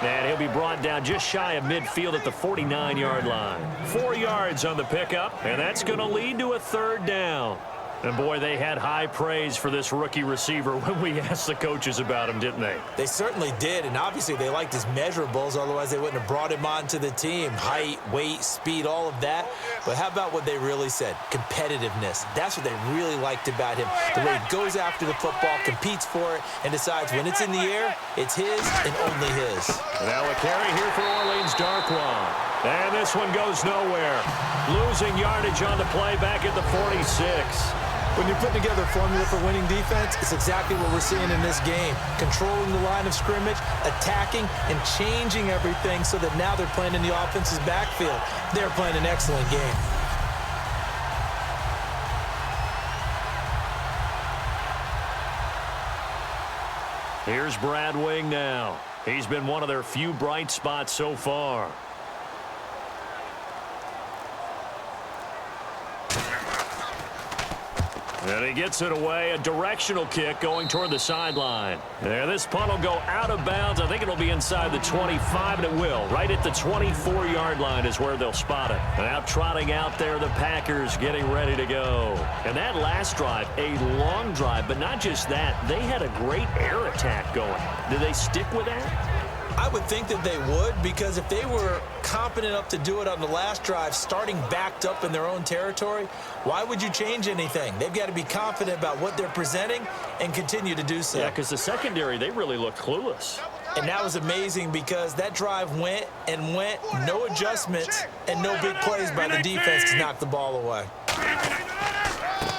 And he'll be brought down just shy of midfield at the 49-yard line. 4 yards on the pickup, and that's going to lead to a 3rd down. And, boy, they had high praise for this rookie receiver when we asked the coaches about him, didn't they? They certainly did, and obviously they liked his measurables, otherwise they wouldn't have brought him onto the team. Height, weight, speed, all of that. But how about what they really said? Competitiveness. That's what they really liked about him. The way he goes after the football, competes for it, and decides when it's in the air, it's his and only his. Now a carry here for Orleans Darkwa. And this one goes nowhere. Losing yardage on the play back at the 46. When you're putting together a formula for winning defense, it's exactly what we're seeing in this game. Controlling the line of scrimmage, attacking, and changing everything so that now they're playing in the offense's backfield. They're playing an excellent game. Here's Brad Wing now. He's been one of their few bright spots so far. And he gets it away, a directional kick going toward the sideline. And this punt will go out of bounds. I think it'll be inside the 25, and it will. Right at the 24-yard line is where they'll spot it. Now trotting out there, the Packers getting ready to go. And that last drive, a long drive, but not just that. They had a great air attack going. Do they stick with that? I would think that they would, because if they were competent enough to do it on the last drive, starting backed up in their own territory, why would you change anything? They've got to be confident about what they're presenting and continue to do so. Yeah, because the secondary, they really looked clueless. And that was amazing because that drive went and went, no adjustments, and no big plays by the defense to knock the ball away.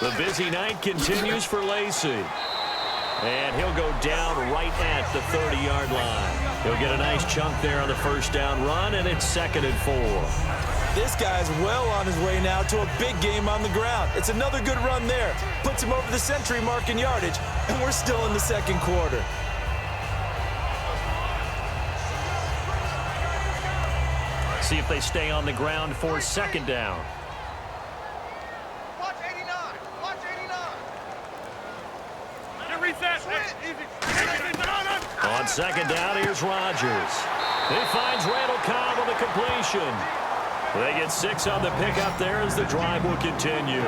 The busy night continues for Lacey. And he'll go down right at the 30-yard line. He'll get a nice chunk there on the first down run, and it's 2nd and 4. This guy's well on his way now to a big game on the ground. It's another good run there. Puts him over the century mark in yardage, and we're still in the second quarter. See if they stay on the ground for 2nd down. Watch 89. Watch 89. On 2nd down, here's Rodgers. He finds Randall Cobb on the completion. They get 6 on the pickup there as the drive will continue.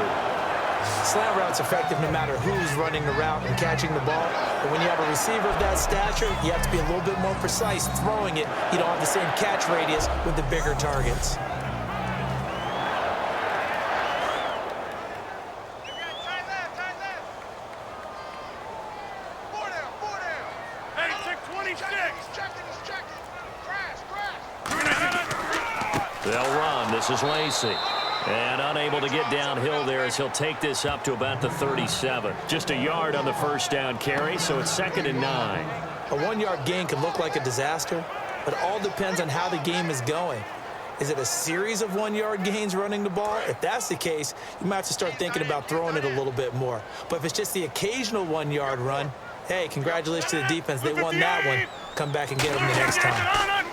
Slant route's effective no matter who's running the route and catching the ball. But when you have a receiver of that stature, you have to be a little bit more precise throwing it. You don't have the same catch radius with the bigger targets. Tight left. 4 down. Hey, check 26. He's checking. Crash. They'll run. This is Lacey. And unable to get downhill there as he'll take this up to about the 37. Just a yard on the first down carry, so it's 2nd and 9. A 1-yard gain can look like a disaster, but it all depends on how the game is going. Is it a series of 1-yard gains running the ball? If that's the case, you might have to start thinking about throwing it a little bit more. But if it's just the occasional 1-yard run, hey, congratulations to the defense. They won that one. Come back and get them the next time.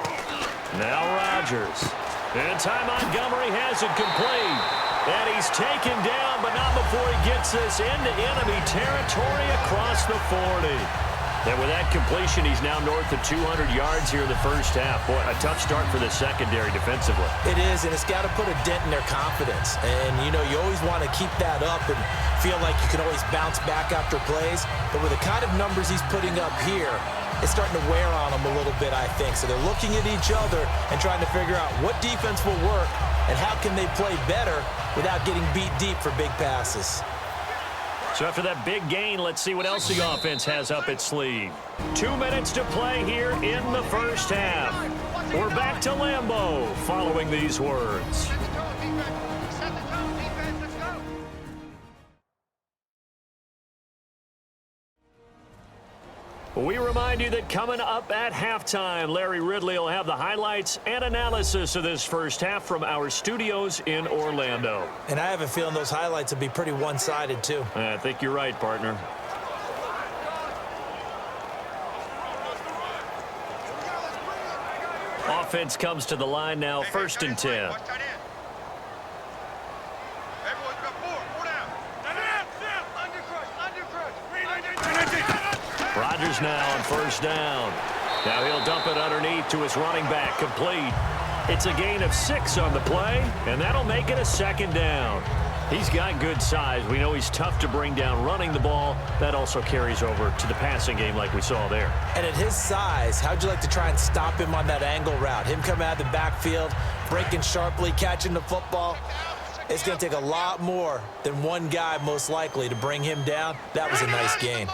Now Rodgers. And Ty Montgomery has it complete. And he's taken down, but not before he gets this into enemy territory across the 40. And with that completion, he's now north of 200 yards here in the first half. Boy, a tough start for the secondary defensively. It is, and it's got to put a dent in their confidence. And, you know, you always want to keep that up and feel like you can always bounce back after plays. But with the kind of numbers he's putting up here, it's starting to wear on them a little bit, I think. So they're looking at each other and trying to figure out what defense will work and how can they play better without getting beat deep for big passes. So after that big gain, let's see what else the offense has up its sleeve. 2 minutes to play here in the first half. We're back to Lambeau following these words. Set the tone, defense. Let's go. We remind you that coming up at halftime, Larry Ridley will have the highlights and analysis of this first half from our studios in Orlando. And I have a feeling those highlights will be pretty one-sided, too. I think you're right, partner. Offense comes to the line now, 1st and 10. Everyone's got 4 down. Under crush. Rodgers now on 1st down. Now he'll dump it underneath to his running back, complete. It's a gain of 6 on the play, and that'll make it a 2nd down. He's got good size. We know he's tough to bring down running the ball. That also carries over to the passing game like we saw there. And at his size, how'd you like to try and stop him on that angle route? Him coming out of the backfield, breaking sharply, catching the football. It's going to take a lot more than one guy, most likely, to bring him down. That was a nice game.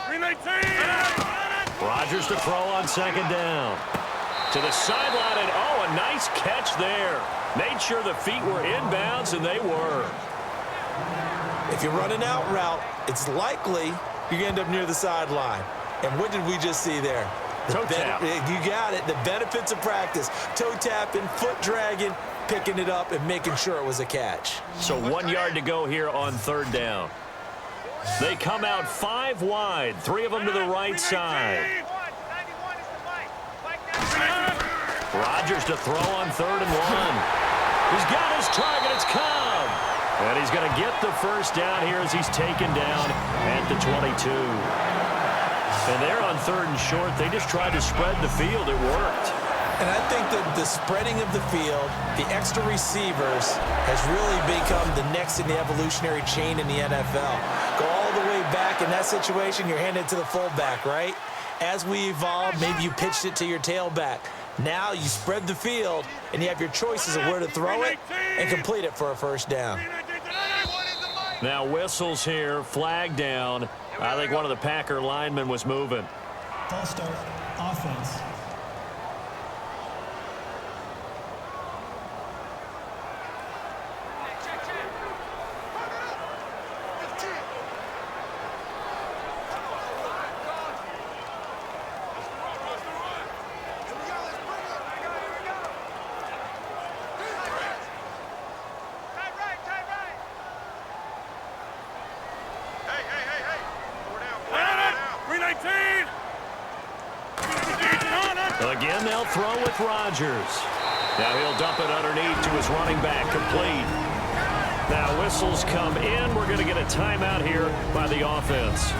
Rodgers to throw on 2nd down. To the sideline, and oh, a nice catch there. Made sure the feet were inbounds, and they were. If you're running out route, it's likely you're going to end up near the sideline. And what did we just see there? Toe tap. You got it. The benefits of practice. Toe tapping, foot dragging, picking it up, and making sure it was a catch. So 1 yard to go here on 3rd down. They come out 5 wide, 3 of them to the right side. Rodgers to throw on 3rd and 1. He's got his target. It's Cobb. And he's going to get the first down here as he's taken down at the 22. And they're on 3rd and short. They just tried to spread the field. It worked. And I think that the spreading of the field, the extra receivers, has really become the next in the evolutionary chain in the NFL. Go all the way back in that situation, you're handed it to the fullback, right? As we evolve, maybe you pitched it to your tailback. Now you spread the field, and you have your choices of where to throw it and complete it for a first down. Now whistles here, flag down. I think one of the Packer linemen was moving. False start, offense. Again, they'll throw with Rodgers. Now he'll dump it underneath to his running back, complete. Now whistles come in. We're going to get a timeout here by the offense.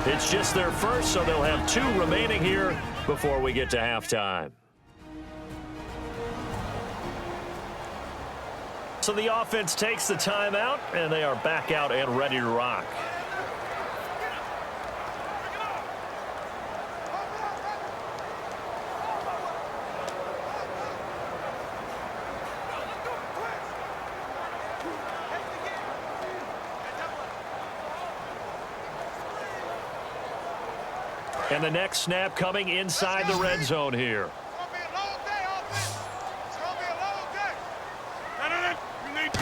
It's just their first, so they'll have 2 remaining here before we get to halftime. So the offense takes the timeout, and they are back out and ready to rock. And the next snap coming inside the red zone here. It's going to be a long day, offense. It's going to be a long day. You need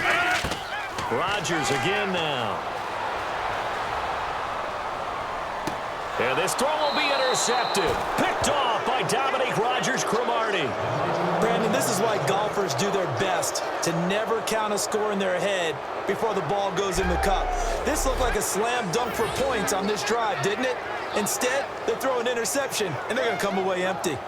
Rodgers again now. And this throw will be intercepted. Picked off by Dominique Rodgers-Cromartie. Brandon, this is why golfers do their best to never count a score in their head before the ball goes in the cup. This looked like a slam dunk for points on this drive, didn't it? Instead, they throw an interception, and they're going to come away empty.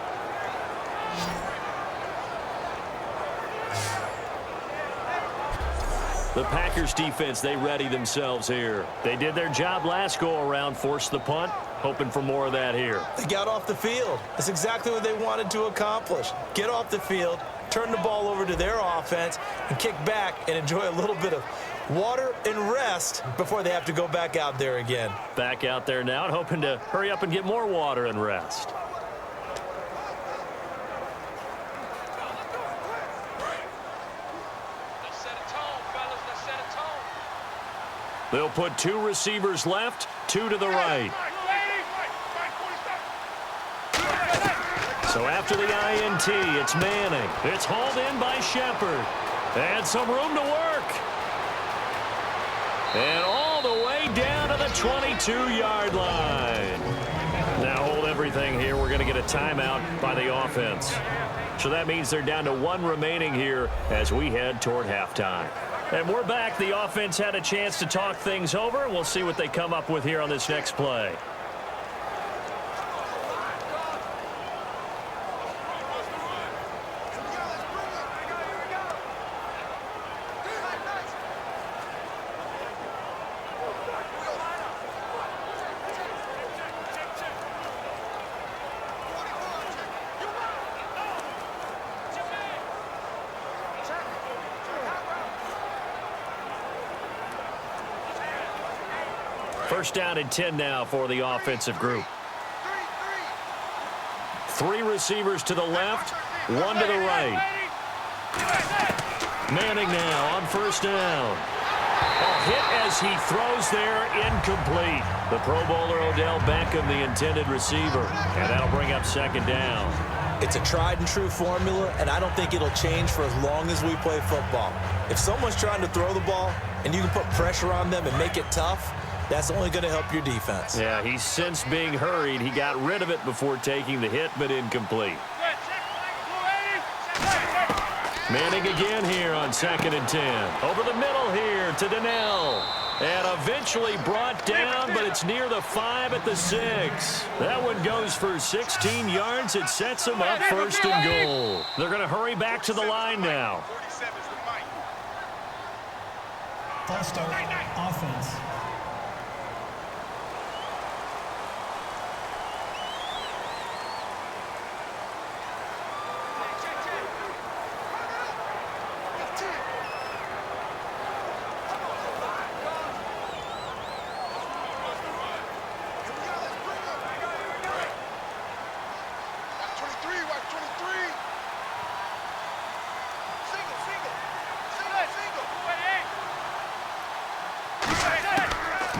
The Packers defense, they ready themselves here. They did their job last go-around, forced the punt, hoping for more of that here. They got off the field. That's exactly what they wanted to accomplish. Get off the field, turn the ball over to their offense, and kick back and enjoy a little bit of water and rest before they have to go back out there again. Back out there now and hoping to hurry up and get more water and rest. Let's set a tone, fellas. Let's set a tone. They'll put 2 receivers left, 2 to the right. So after the INT, it's Manning. It's hauled in by Shepard. And some room to work. And all the way down to the 22-yard line. Now hold everything here. We're going to get a timeout by the offense. So that means they're down to 1 remaining here as we head toward halftime. And we're back. The offense had a chance to talk things over. We'll see what they come up with here on this next play. First down and 10 now for the offensive group. 3 receivers to the left, 1 to the right. Manning now on first down. A hit as he throws there, incomplete. The Pro Bowler Odell Beckham, the intended receiver. And that'll bring up second down. It's a tried and true formula, and I don't think it'll change for as long as we play football. If someone's trying to throw the ball and you can put pressure on them and make it tough, that's only going to help your defense. Yeah, he's since being hurried. He got rid of it before taking the hit, but incomplete. Manning again here on 2nd and 10. Over the middle here to Donnell. And eventually brought down, but it's near the 5 at the 6. That one goes for 16 yards. It sets him up first and goal. They're going to hurry back to the line now. False start, offense.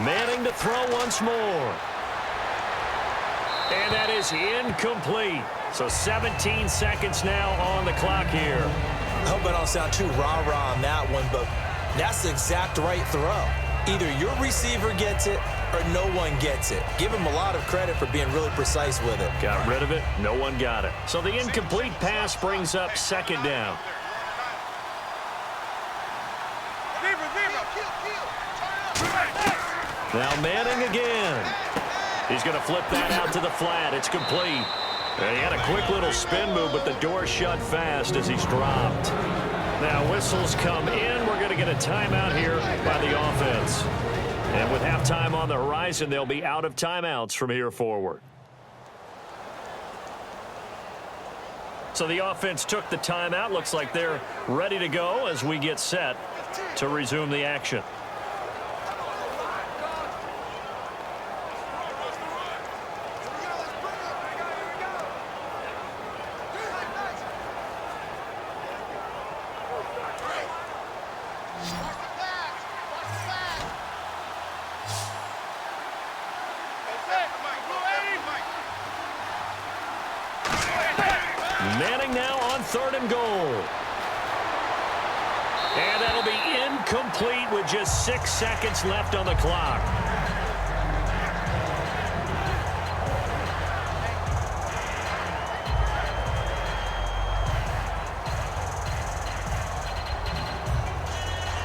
Manning to throw once more. And that is incomplete. So 17 seconds now on the clock here. I hope I don't sound too rah-rah on that one, but that's the exact right throw. Either your receiver gets it or no one gets it. Give him a lot of credit for being really precise with it. Got rid of it. No one got it. So the incomplete pass brings up second down. Now Manning again. He's going to flip that out to the flat. It's complete. He had a quick little spin move, but the door shut fast as he's dropped. Now whistles come in. We're going to get a timeout here by the offense. And with halftime on the horizon, they'll be out of timeouts from here forward. So the offense took the timeout. Looks like they're ready to go as we get set to resume the action. Manning now on 3rd and goal. And that'll be incomplete with just 6 seconds left on the clock.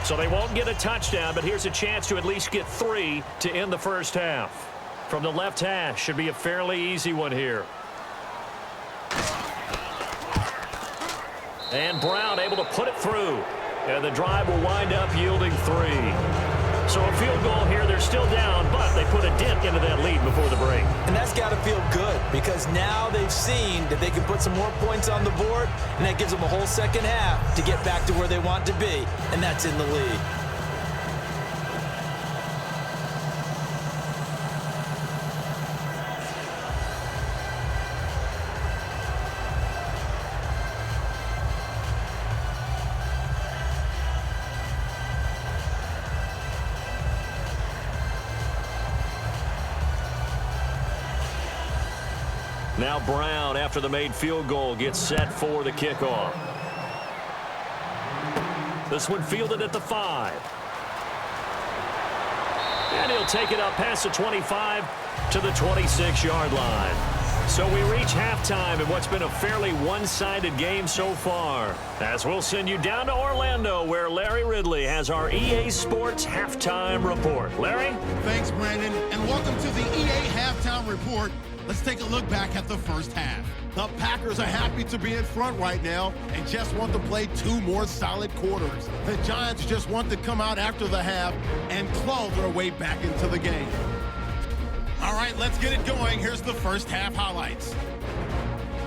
So they won't get a touchdown, but here's a chance to at least get 3 to end the first half. From the left hash, should be a fairly easy one here. And Brown able to put it through. And the drive will wind up yielding 3. So a field goal here. They're still down, but they put a dent into that lead before the break. And that's got to feel good because now they've seen that they can put some more points on the board, and that gives them a whole second half to get back to where they want to be, and that's in the lead. Now Brown, after the made field goal, gets set for the kickoff. This one fielded at the 5. And he'll take it up past the 25 to the 26-yard line. So we reach halftime in what's been a fairly one-sided game so far. As we'll send you down to Orlando, where Larry Ridley has our EA Sports Halftime Report. Larry? Thanks, Brandon, and welcome to the EA Halftime Report. Let's take a look back at the first half. The Packers are happy to be in front right now and just want to play 2 more solid quarters. The Giants just want to come out after the half and claw their way back into the game. All right, let's get it going. Here's the first half highlights.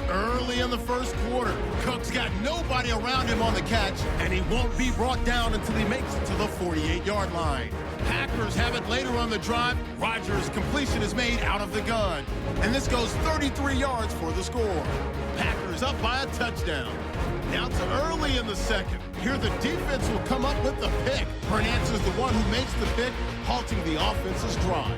Early in the first quarter, Cook's got nobody around him on the catch, and he won't be brought down until he makes it to the 48-yard line. Packers have it later on the drive. Rodgers' completion is made out of the gun, and this goes 33 yards for the score. Packers up by a touchdown. Now to early in the second. Here the defense will come up with the pick. Hernandez is the one who makes the pick, halting the offense's drive.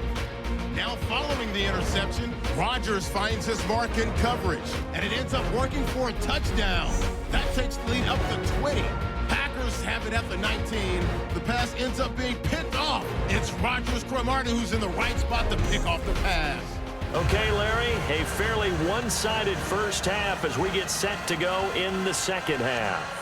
Now following the interception, Rodgers finds his mark in coverage, and it ends up working for a touchdown. That takes the lead up to 20. Packers have it at the 19. The pass ends up being picked off. It's Rodgers Cromartie who's in the right spot to pick off the pass. Okay, Larry, a fairly one-sided first half as we get set to go in the second half.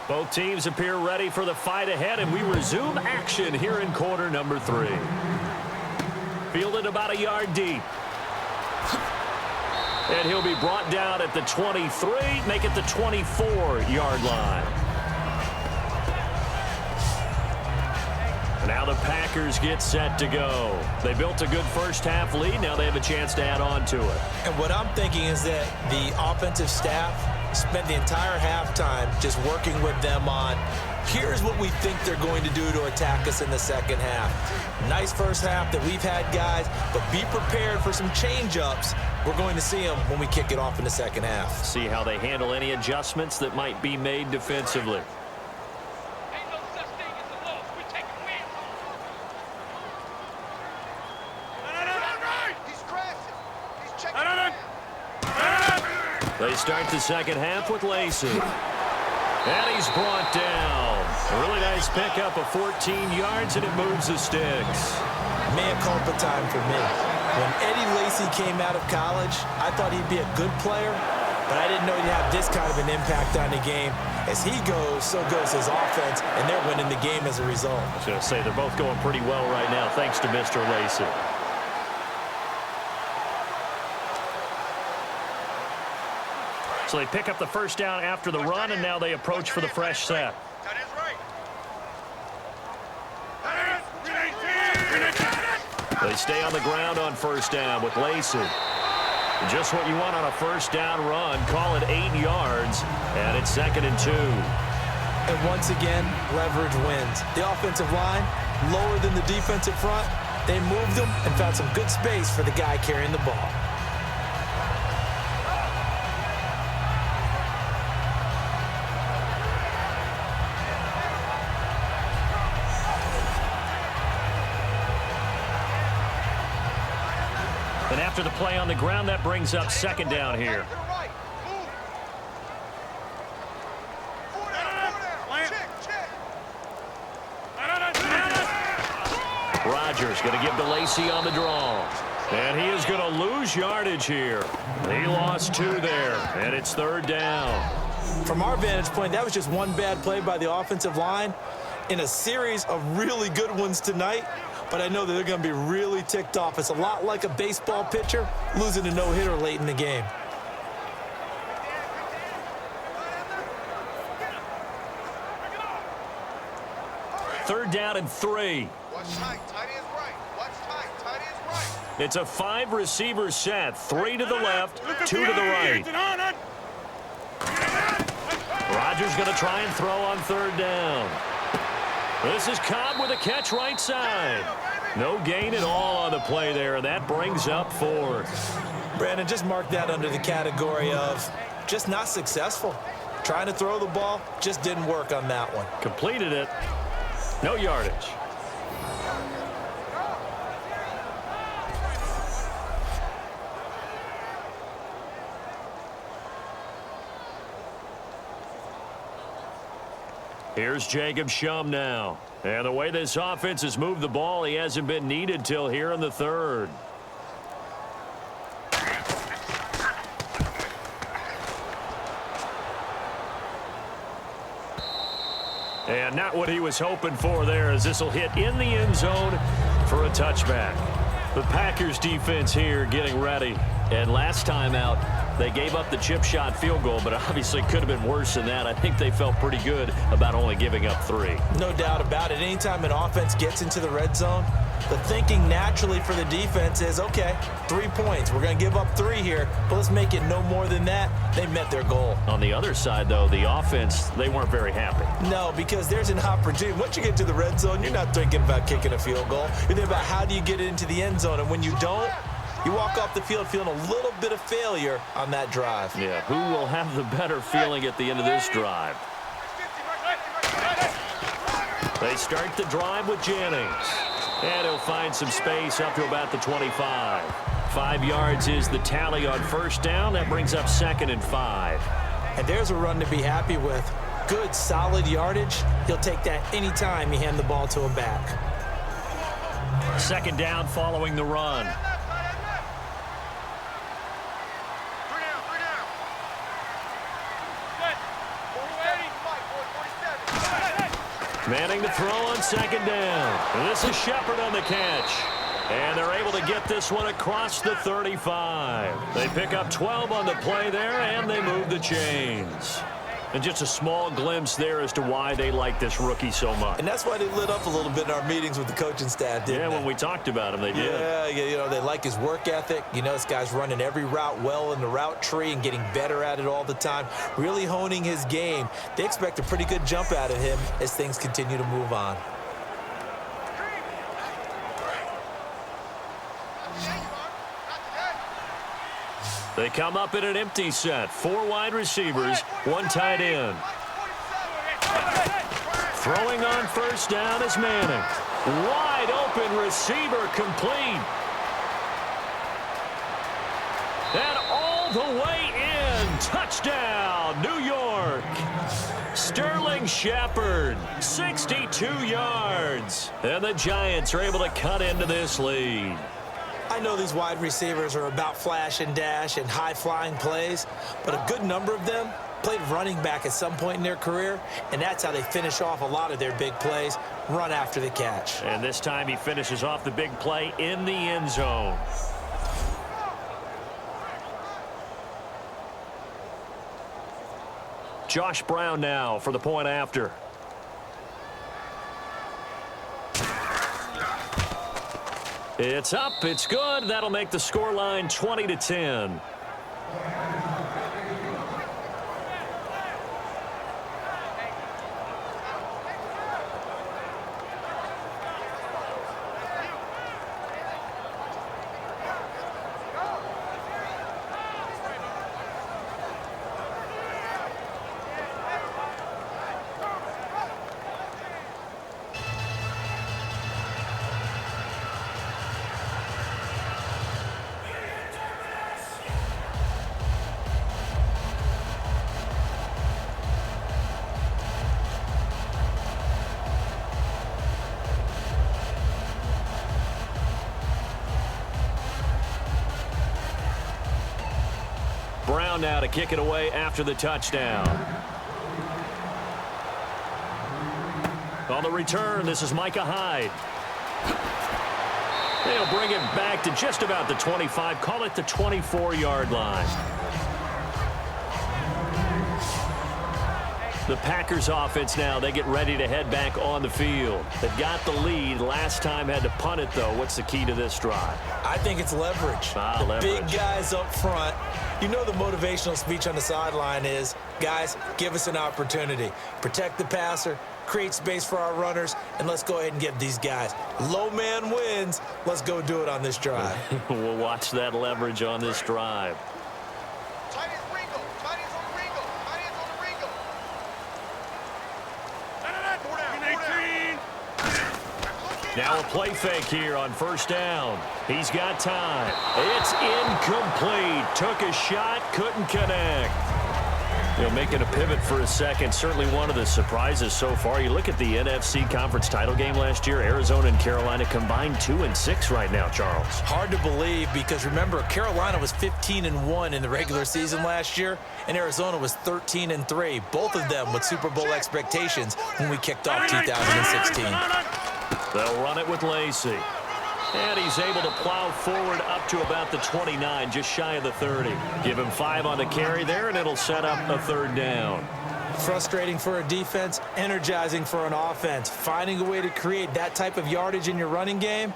Both teams appear ready for the fight ahead, and we resume action here in quarter number 3. Fielded about a yard deep. And he'll be brought down at the 23, make it the 24-yard line. Now the Packers get set to go. They built a good first half lead. Now they have a chance to add on to it. And what I'm thinking is that the offensive staff spent the entire halftime just working with them on, here's what we think they're going to do to attack us in the second half. Nice first half that we've had, guys, but be prepared for some change-ups. We're going to see them when we kick it off in the second half. See how they handle any adjustments that might be made defensively. They start the second half with Lacey. And he's brought down. A really nice pickup of 14 yards, and it moves the sticks. Mea culpa time for me. When Eddie Lacy came out of college, I thought he'd be a good player, but I didn't know he'd have this kind of an impact on the game. As he goes, so goes his offense, and they're winning the game as a result. I was going to say, they're both going pretty well right now, thanks to Mr. Lacy. So they pick up the first down after the run, and now they approach for the fresh set. They stay on the ground on first down with Lacey. Just what you want on a first down run. Call it 8 yards, and it's 2nd and 2. And once again, leverage wins. The offensive line, lower than the defensive front. They moved them and found some good space for the guy carrying the ball. And after the play on the ground, that brings up 2nd down here. Rodgers going to give to Lacey on the draw. And he is going to lose yardage here. He lost 2 there, and it's 3rd down. From our vantage point, that was just one bad play by the offensive line in a series of really good ones tonight. But I know that they're going to be really ticked off. It's a lot like a baseball pitcher losing a no-hitter late in the game. Third down and 3. Watch tight. Tight is right. Watch tight. Tight is right. It's a 5-receiver set. 3 to the left, 2 to the right. Rodgers going to try and throw on 3rd down. This is Cobb with a catch right side. No gain at all on the play there, and that brings up 4th. Brandon, just mark that under the category of just not successful. Trying to throw the ball, just didn't work on that one. Completed it. No yardage. Here's Jacob Shum now. And the way this offense has moved the ball, he hasn't been needed till here in the 3rd. And not what he was hoping for there, as this will hit in the end zone for a touchback. The Packers defense here getting ready. And last time out, they gave up the chip shot field goal, but obviously could have been worse than that. I think they felt pretty good about only giving up 3. No doubt about it. Anytime an offense gets into the red zone, the thinking naturally for the defense is, okay, 3 points. We're going to give up 3 here, but let's make it no more than that. They met their goal. On the other side, though, the offense, they weren't very happy. No, because there's an opportunity. Once you get to the red zone, you're not thinking about kicking a field goal. You're thinking about how do you get it into the end zone, and when you don't, you walk off the field feeling a little bit of failure on that drive. Yeah, who will have the better feeling at the end of this drive? They start the drive with Jennings. And he'll find some space up to about the 25. 5 yards is the tally on first down. That brings up 2nd and 5. And there's a run to be happy with. Good, solid yardage. He'll take that anytime you hand the ball to him back. 2nd down following the run. Manning to throw on 2nd down. And this is Shepard on the catch. And they're able to get this one across the 35. They pick up 12 on the play there, and they move the chains. And just a small glimpse there as to why they like this rookie so much. And that's why they lit up a little bit in our meetings with the coaching staff, didn't they? When we talked about him, they did. Yeah, you know, they like his work ethic. You know, this guy's running every route well in the route tree and getting better at it all the time, really honing his game. They expect a pretty good jump out of him as things continue to move on. They come up in an empty set. 4 wide receivers, 1 tight end. Throwing on first down is Manning. Wide open receiver complete. And all the way in. Touchdown, New York. Sterling Shepard, 62 yards. And the Giants are able to cut into this lead. I know these wide receivers are about flash and dash and high-flying plays, but a good number of them played running back at some point in their career, and that's how they finish off a lot of their big plays, run after the catch. And this time he finishes off the big play in the end zone. Josh Brown now for the point after. It's up, it's good. That'll make the scoreline 20-10. Brown now to kick it away after the touchdown. On the return, this is Micah Hyde. They'll bring it back to just about the 25, call it the 24-yard line. The Packers offense now, they get ready to head back on the field. They've got the lead. Last time had to punt it, though. What's the key to this drive? I think it's leverage. The big guys up front. You know the motivational speech on the sideline is, guys, give us an opportunity. Protect the passer, create space for our runners, and let's go ahead and get these guys. Low man wins. Let's go do it on this drive. We'll watch that leverage on this drive. Now a play fake here on first down. He's got time. It's incomplete. Took a shot, couldn't connect. Making a pivot for a second. Certainly one of the surprises so far. You look at the NFC conference title game last year. Arizona and Carolina combined 2-6 right now, Charles. Hard to believe because remember, Carolina was 15-1 in the regular season last year, and Arizona was 13-3. Both of them with Super Bowl expectations when we kicked off 2016. They'll run it with Lacey. And he's able to plow forward up to about the 29, just shy of the 30. Give him 5 on the carry there, and it'll set up a third down. Frustrating for a defense, energizing for an offense. Finding a way to create that type of yardage in your running game,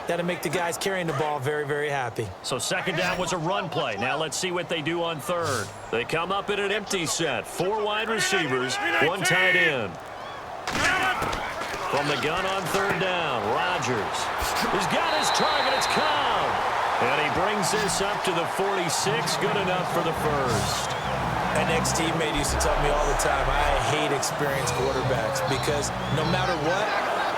that'll make the guys carrying the ball very, very happy. So second down was a run play. Now let's see what they do on third. They come up in an empty set. 4 wide receivers, 1 tight end. From the gun on third down, Rodgers. He's got his target. It's Cobb. And he brings this up to the 46. Good enough for the first. An ex-teammate used to tell me all the time, I hate experienced quarterbacks because no matter what,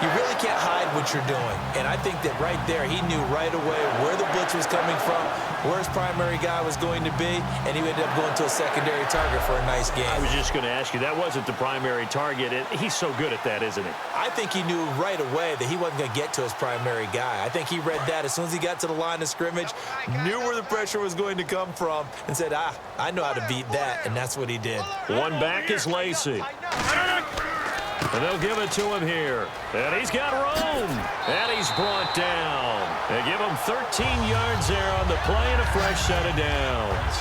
you really can't hide what you're doing. And I think that right there, he knew right away where the blitz was coming from, where his primary guy was going to be, and he ended up going to a secondary target for a nice game. I was just going to ask you, that wasn't the primary target. He's so good at that, isn't he? I think he knew right away that he wasn't going to get to his primary guy. I think he read that as soon as he got to the line of scrimmage, knew where the pressure was going to come from, and said, I know how to beat that, and that's what he did. One back is Lacey. And they'll give it to him here. And he's got room. And he's brought down. They give him 13 yards there on the play and a fresh set of downs.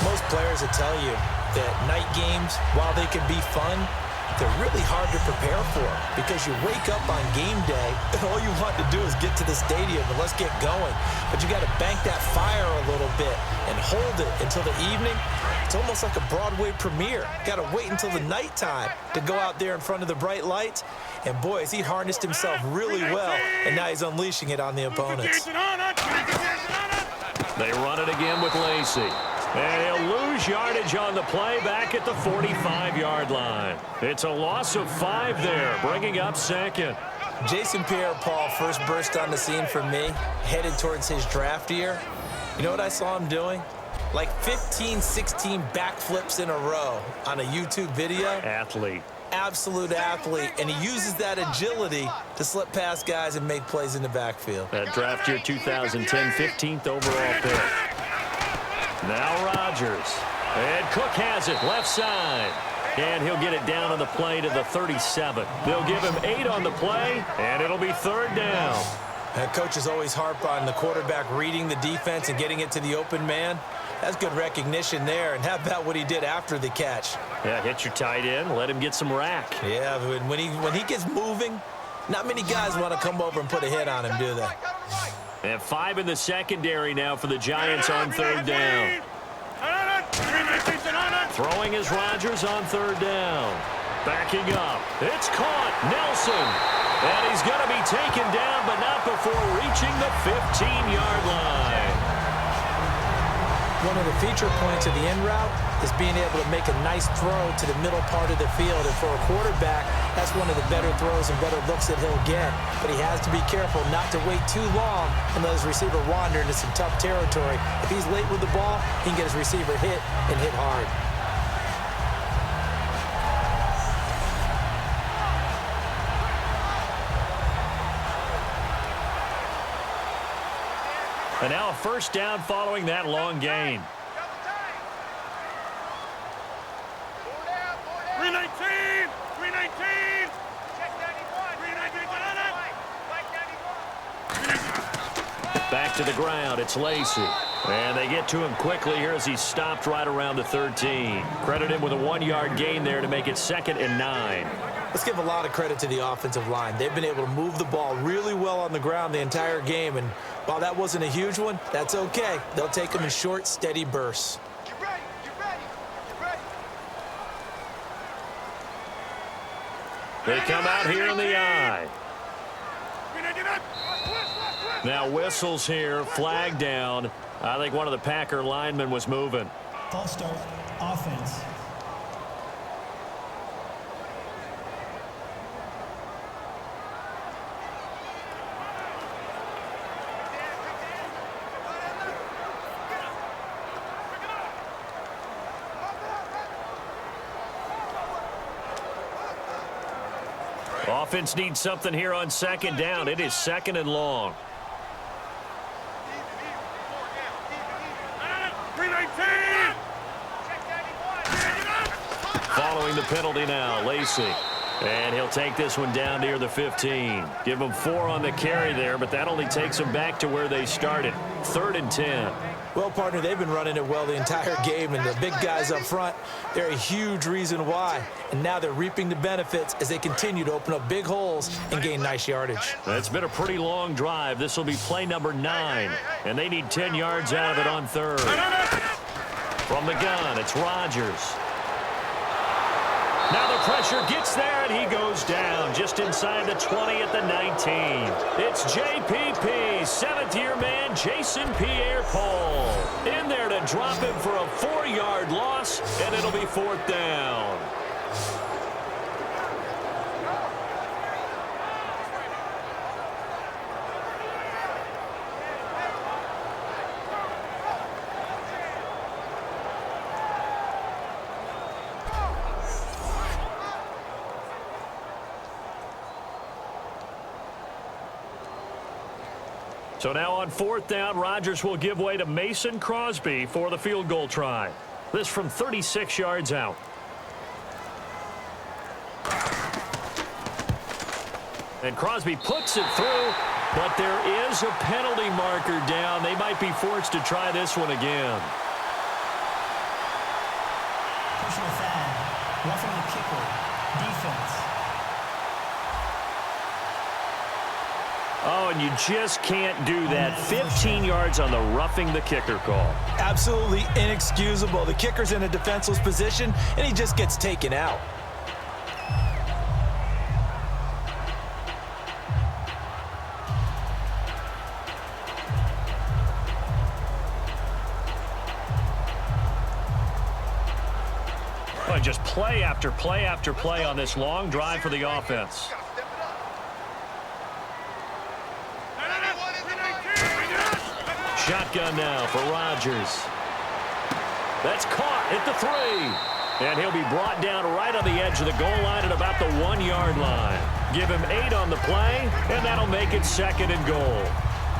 Most players will tell you that night games, while they can be fun, they're really hard to prepare for because you wake up on game day and all you want to do is get to the stadium and let's get going. But you got to bank that fire a little bit and hold it until the evening. It's almost like a Broadway premiere. Got to wait until the nighttime to go out there in front of the bright lights. And boy, has he harnessed himself really well, and now he's unleashing it on the opponents. They run it again with Lacey. And he'll lose yardage on the play back at the 45-yard line. It's a loss of 5 there, bringing up second. Jason Pierre-Paul first burst on the scene for me, headed towards his draft year. You know what I saw him doing? like 15, 16 backflips in a row on a YouTube video. Athlete. Absolute athlete, and he uses that agility to slip past guys and make plays in the backfield. That draft year 2010 15th overall pick. Now Rodgers. And Cook has it left side. And he'll get it down on the play to the 37. They'll give him 8 on the play, and it'll be 3rd down. And coaches always harp on the quarterback reading the defense and getting it to the open man. That's good recognition there. And how about what he did after the catch? Yeah, hit your tight end, let him get some rack. Yeah, when he gets moving, not many guys want to come over and put a hit on him, do they? And 5 in the secondary now for the Giants on 3rd down. Throwing is Rodgers on 3rd down. Backing up. It's caught. Nelson. And he's going to be taken down, but not before reaching the 15-yard line. One of the feature points of the in route is being able to make a nice throw to the middle part of the field. And for a quarterback, that's one of the better throws and better looks that he'll get. But he has to be careful not to wait too long and let his receiver wander into some tough territory. If he's late with the ball, he can get his receiver hit and hit hard. And now a 1st down following that long gain. 319! 319! Check 91. Back to the ground. It's Lacy. And they get to him quickly here as he stopped right around the 13. Credit him with a 1-yard gain there to make it 2nd and 9. Let's give a lot of credit to the offensive line. They've been able to move the ball really well on the ground the entire game. And while that wasn't a huge one, that's okay. They'll take them in short, steady bursts. Get ready. Get ready. Get ready. They come out here in the eye. Now whistles here, flag down. I think one of the Packer linemen was moving. False start, offense. Offense needs something here on 2nd down. It is 2nd and long. 319! Following the penalty now, Lacy. And he'll take this one down near the 15. Give them 4 on the carry there, but that only takes them back to where they started. 3rd and 10. Well, partner, they've been running it well the entire game, and the big guys up front, they're a huge reason why. And now they're reaping the benefits as they continue to open up big holes and gain nice yardage. It's been a pretty long drive. This will be play number 9, and they need 10 yards out of it on 3rd. From the gun, it's Rodgers. Now the pressure gets there, and he goes down just inside the 20 at the 19. It's JPP, 7th-year man Jason Pierre-Paul. In there to drop him for a 4-yard loss, and it'll be 4th down. So now on 4th down, Rodgers will give way to Mason Crosby for the field goal try. This from 36 yards out. And Crosby puts it through, but there is a penalty marker down. They might be forced to try this one again. Personal foul. Roughing the kicker. Defense. Oh, and you just can't do that. 15 yards on the roughing the kicker call. Absolutely inexcusable. The kicker's in a defenseless position, and he just gets taken out. Oh, just play after play after play on this long drive for the offense. Shotgun. Shotgun now for Rodgers. That's caught at the 3. And he'll be brought down right on the edge of the goal line at about the 1-yard line. Give him 8 on the play, and that'll make it 2nd and goal.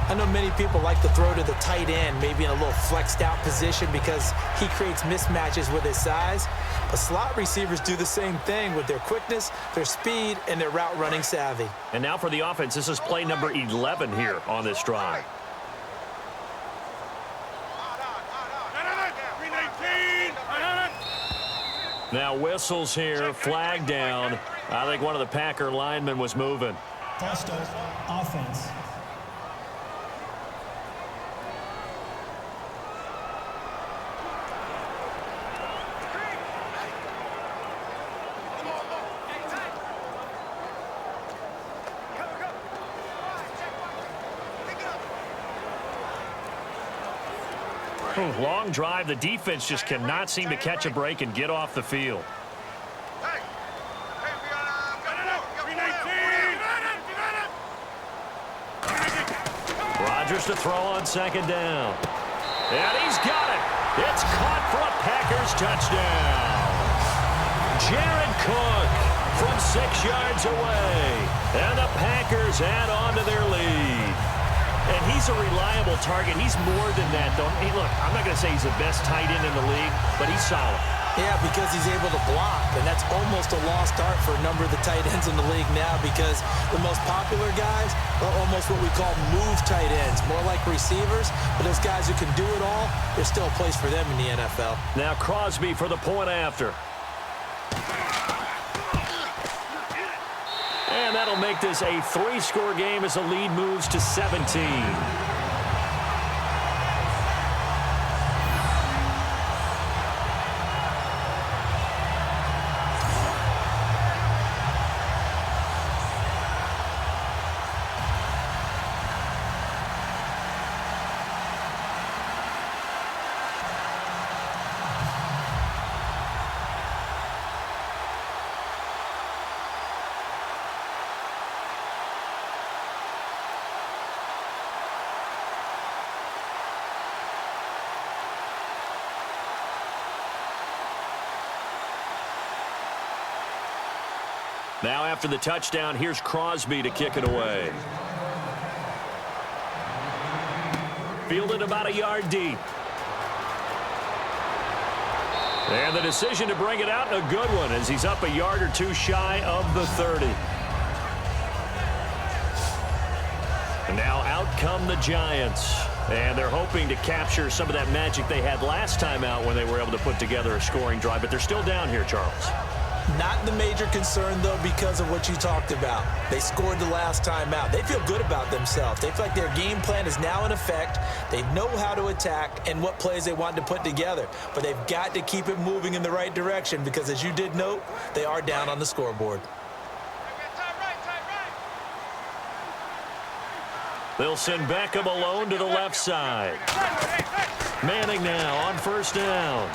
I know many people like to throw to the tight end, maybe in a little flexed out position because he creates mismatches with his size. But slot receivers do the same thing with their quickness, their speed, and their route running savvy. And now for the offense, this is play number 11 here on this drive. 319. Now whistles here, flag down. I think one of the Packer linemen was moving. False start, offense. Long drive. The defense just cannot seem to catch a break and get off the field. Rodgers to throw on 2nd down. And he's got it. It's caught for a Packers touchdown. Jared Cook from 6 yards away. And the Packers add on to their lead. And he's a reliable target. He's more than that, though. Hey, look, I'm not going to say he's the best tight end in the league, but he's solid. Yeah, because he's able to block, and that's almost a lost art for a number of the tight ends in the league now because the most popular guys are almost what we call move tight ends, more like receivers, but those guys who can do it all, there's still a place for them in the NFL. Now Crosby for the point after. And that'll make this a 3-score game as the lead moves to 17. Now after the touchdown, here's Crosby to kick it away. Fielded about a yard deep. And the decision to bring it out, a good one, as he's up a yard or 2 shy of the 30. And now out come the Giants. And they're hoping to capture some of that magic they had last time out when they were able to put together a scoring drive. But they're still down here, Charles. Not the major concern, though, because of what you talked about. They scored the last time out. They feel good about themselves. They feel like their game plan is now in effect. They know how to attack and what plays they want to put together. But they've got to keep it moving in the right direction because, as you did note, they are down on the scoreboard. They'll send Beckham alone to the left side. Manning now on 1st down.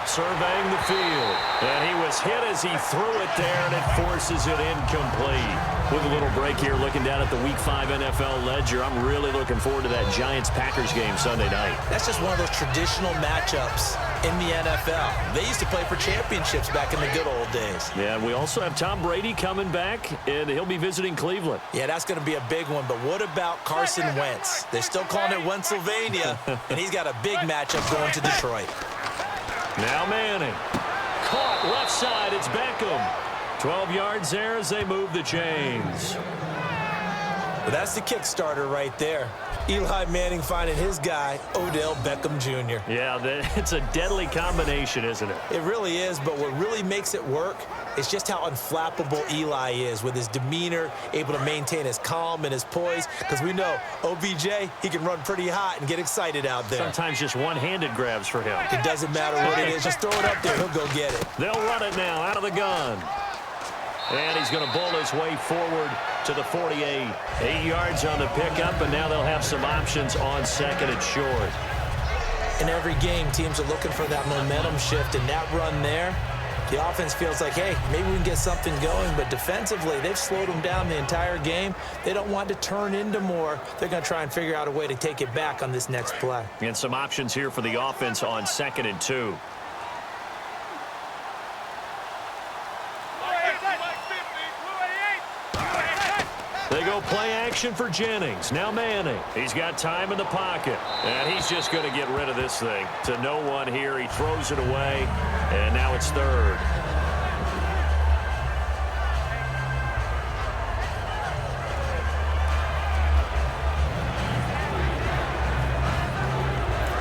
Surveying the field. And he was hit as he threw it there, and it forces it incomplete. With a little break here, looking down at the Week 5 NFL ledger, I'm really looking forward to that Giants-Packers game Sunday night. That's just one of those traditional matchups in the NFL. They used to play for championships back in the good old days. Yeah, and we also have Tom Brady coming back, and he'll be visiting Cleveland. Yeah, that's going to be a big one. But what about Carson Wentz? They're still calling it Wentzylvania, and he's got a big matchup going to Detroit. Now Manning. Caught left side. It's Beckham. 12 yards there as they move the chains. But that's the kickstarter right there. Eli Manning finding his guy, Odell Beckham Jr. Yeah, it's a deadly combination, isn't it? It really is, but what really makes it work is just how unflappable Eli is with his demeanor, able to maintain his calm and his poise, because we know OBJ, he can run pretty hot and get excited out there. Sometimes just one-handed grabs for him. It doesn't matter what it is. Just throw it up there. He'll go get it. They'll run it now out of the gun. And he's going to bull his way forward to the 48. 8 yards on the pickup, and now they'll have some options on 2nd and short. In every game, teams are looking for that momentum shift, and that run there, The offense feels like, hey, maybe we can get something going, but defensively, they've slowed them down the entire game. They don't want to turn into more. They're going to try and figure out a way to take it back on this next play. And some options here for the offense on 2nd and 2. They go play action for Jennings. Now Manning. He's got time in the pocket. And he's just going to get rid of this thing. To no one here. He throws it away. And now it's 3rd.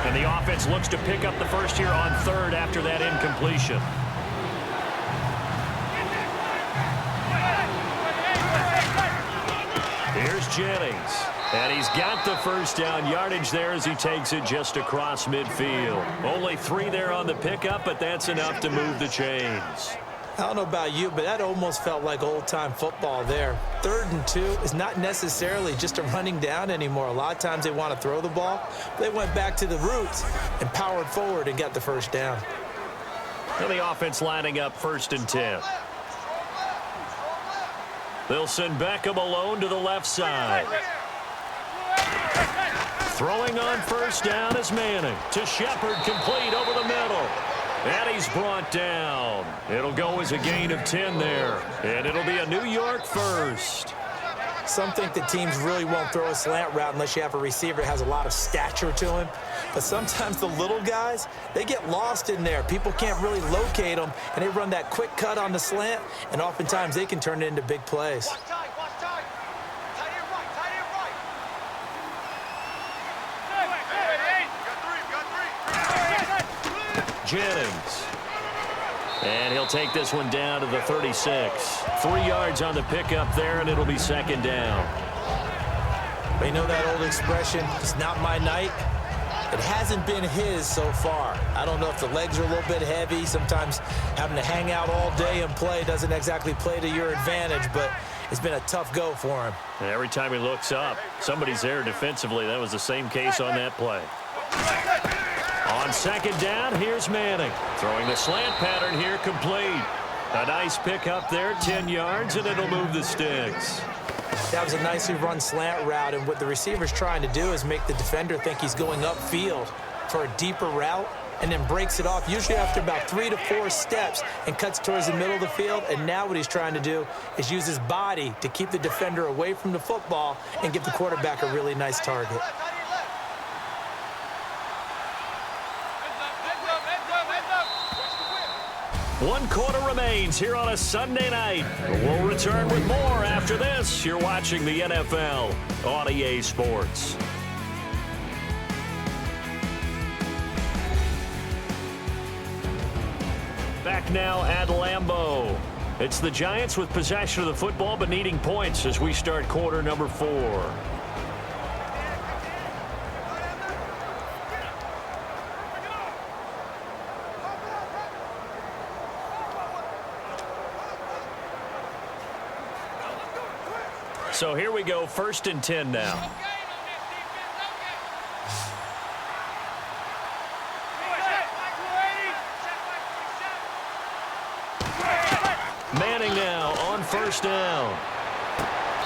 And the offense looks to pick up the first here on 3rd after that incompletion. Here's Jennings, and he's got the first down yardage there as he takes it just across midfield. Only 3 there on the pickup, but that's enough to move the chains. I don't know about you, but that almost felt like old-time football there. 3rd and 2 is not necessarily just a running down anymore. A lot of times they want to throw the ball. They went back to the roots and powered forward and got the first down. And the offense lining up 1st and 10. They'll send Beckham alone to the left side. Throwing on 1st down is Manning. To Shepard, complete over the middle. And he's brought down. It'll go as a gain of 10 there. And it'll be a New York first. Some think that teams really won't throw a slant route unless you have a receiver that has a lot of stature to him. But sometimes the little guys, they get lost in there. People can't really locate them, and they run that quick cut on the slant, and oftentimes they can turn it into big plays. Jennings. And he'll take this one down to the 36. 3 yards on the pickup there, and it'll be 2nd down. You know that old expression, it's not my night? It hasn't been his so far. I don't know if the legs are a little bit heavy. Sometimes having to hang out all day and play doesn't exactly play to your advantage, but it's been a tough go for him. And every time he looks up, somebody's there defensively. That was the same case on that play. On 2nd down, here's Manning. Throwing the slant pattern here, complete. A nice pickup there, 10 yards, and it'll move the sticks. That was a nicely run slant route, and what the receiver's trying to do is make the defender think he's going upfield for a deeper route, and then breaks it off, usually after about 3 to 4 steps, and cuts towards the middle of the field. And now what he's trying to do is use his body to keep the defender away from the football and give the quarterback a really nice target. One quarter remains here on a Sunday night. We'll return with more after this. You're watching the NFL on EA Sports. Back now at Lambeau. It's the Giants with possession of the football but needing points as we start quarter number 4. So here we go, 1st and 10 now. Manning now on 1st down.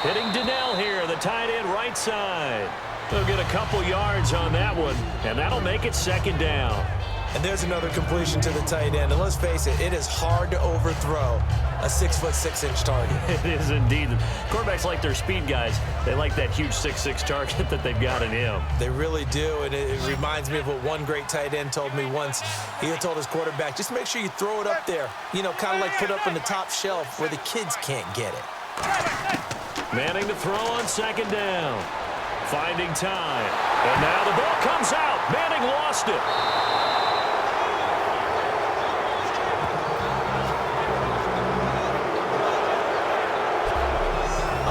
Hitting Donnell here, the tight end right side. They'll get a couple yards on that one, and that'll make it 2nd down. And there's another completion to the tight end. And let's face it, it is hard to overthrow a 6'6" target. It is indeed. Quarterbacks like their speed guys. They like that huge 6'6" target that they've got in him. They really do, and it reminds me of what one great tight end told me once. He had told his quarterback, just make sure you throw it up there. You know, kind of like put up on the top shelf where the kids can't get it. Manning to throw on 2nd down. Finding time. And now the ball comes out. Manning lost it.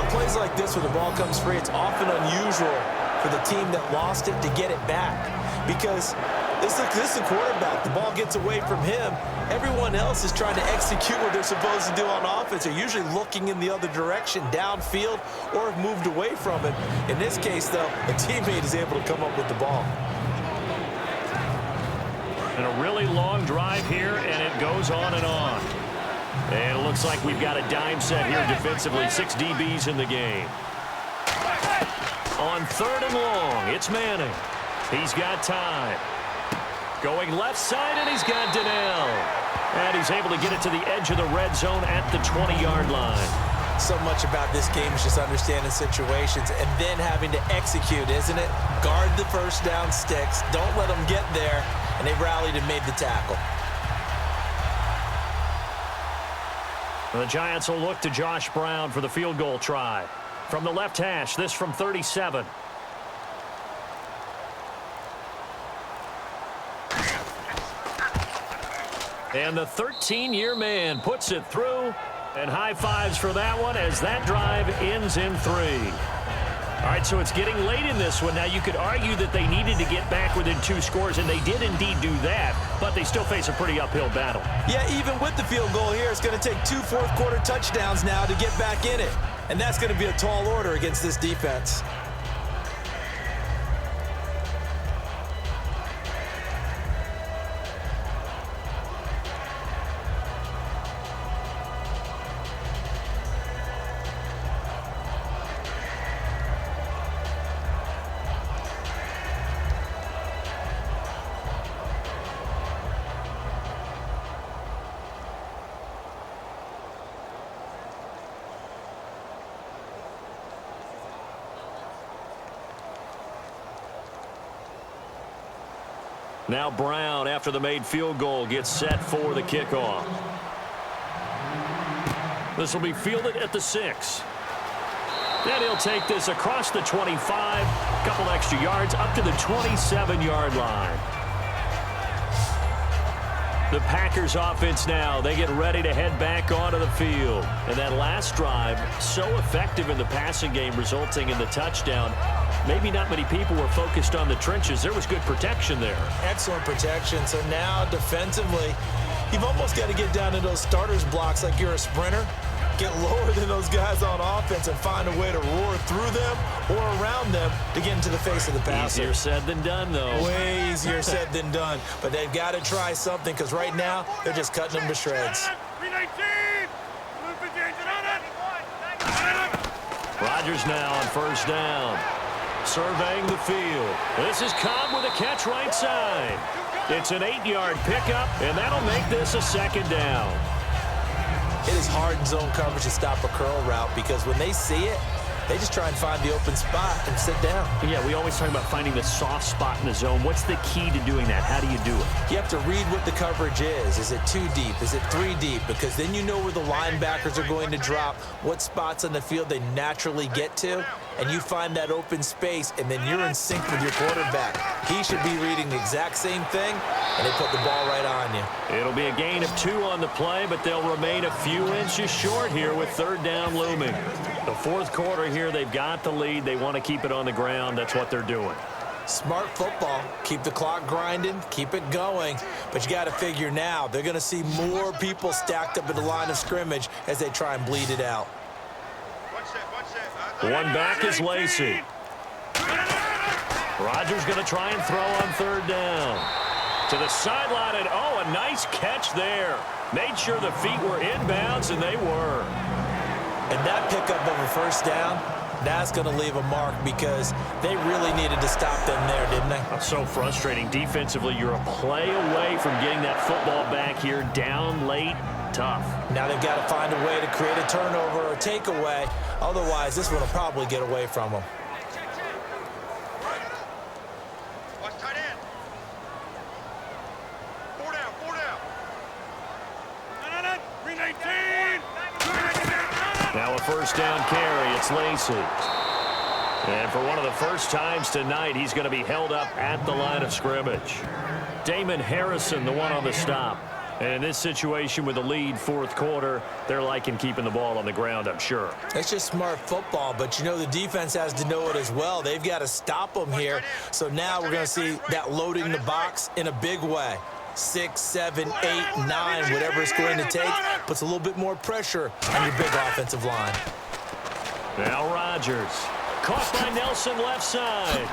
Plays like this where the ball comes free, it's often unusual for the team that lost it to get it back, because this is the quarterback. The ball gets away from him. Everyone else is trying to execute what they're supposed to do on offense. They're usually looking in the other direction, downfield, or have moved away from him. In this case, though, a teammate is able to come up with the ball. And a really long drive here, and it goes on and on. And it looks like we've got a dime set here defensively. 6 DBs in the game. On 3rd and long, it's Manning. He's got time. Going left side, and he's got Donnell. And he's able to get it to the edge of the red zone at the 20-yard line. So much about this game is just understanding situations and then having to execute, isn't it? Guard the first down sticks. Don't let them get there. And they rallied and made the tackle. The Giants will look to Josh Brown for the field goal try. From the left hash, this from 37. And the 13-year man puts it through. And high fives for that one as that drive ends in 3. All right, so it's getting late in this one. Now, you could argue that they needed to get back within 2 scores, and they did indeed do that, but they still face a pretty uphill battle. Yeah, even with the field goal here, it's going to take 2 fourth-quarter touchdowns now to get back in it. And that's going to be a tall order against this defense. Now Brown, after the made field goal, gets set for the kickoff. This will be fielded at the 6. Then he'll take this across the 25, a couple extra yards, up to the 27-yard line. The Packers offense now, they get ready to head back onto the field. And that last drive, so effective in the passing game, resulting in the touchdown. Maybe not many people were focused on the trenches. There was good protection there. Excellent protection. So now, defensively, you've almost got to get down to those starters blocks like you're a sprinter. Get lower than those guys on offense and find a way to roar through them or around them to get into the face of the passer. Easier said than done, though. Way easier said than done. But they've got to try something because right now they're just cutting them to shreds. 319. Rodgers now on 1st down. Surveying the field. This is Cobb with a catch right side. It's an 8-yard pickup, and that'll make this a 2nd down. It is hard in zone coverage to stop a curl route because when they see it, they just try and find the open spot and sit down. Yeah, we always talk about finding the soft spot in the zone. What's the key to doing that? How do you do it? You have to read what the coverage is. Is it 2 deep? Is it 3 deep? Because then you know where the linebackers are going to drop, what spots on the field they naturally get to, and you find that open space, and then you're in sync with your quarterback. He should be reading the exact same thing, and they put the ball right on you. It'll be a gain of 2 on the play, but they'll remain a few inches short here with 3rd down looming. The 4th quarter here, they've got the lead. They want to keep it on the ground. That's what they're doing. Smart football. Keep the clock grinding. Keep it going. But you got to figure now, they're going to see more people stacked up at the line of scrimmage as they try and bleed it out. One back is Lacey. Rodgers going to try and throw on 3rd down. To the sideline, and oh, a nice catch there. Made sure the feet were inbounds, and they were. And that pickup of a 1st down, that's going to leave a mark because they really needed to stop them there, didn't they? That's so frustrating. Defensively, you're a play away from getting that football back here. Down late, tough. Now they've got to find a way to create a turnover or a takeaway. Otherwise, this one will probably get away from them. Watch tight end. 4 down, 4 down. 319. Now a 1st down carry. It's Lacey. And for one of the first times tonight, he's going to be held up at the line of scrimmage. Damon Harrison, the one on the stop. And in this situation with the lead 4th quarter, they're liking keeping the ball on the ground, I'm sure. It's just smart football, but you know the defense has to know it as well. They've got to stop them here. So now we're going to see that loading the box in a big way. 6, 7, 8, 9, whatever it's going to take, puts a little bit more pressure on your big offensive line. Now Rodgers, caught by Nelson left side.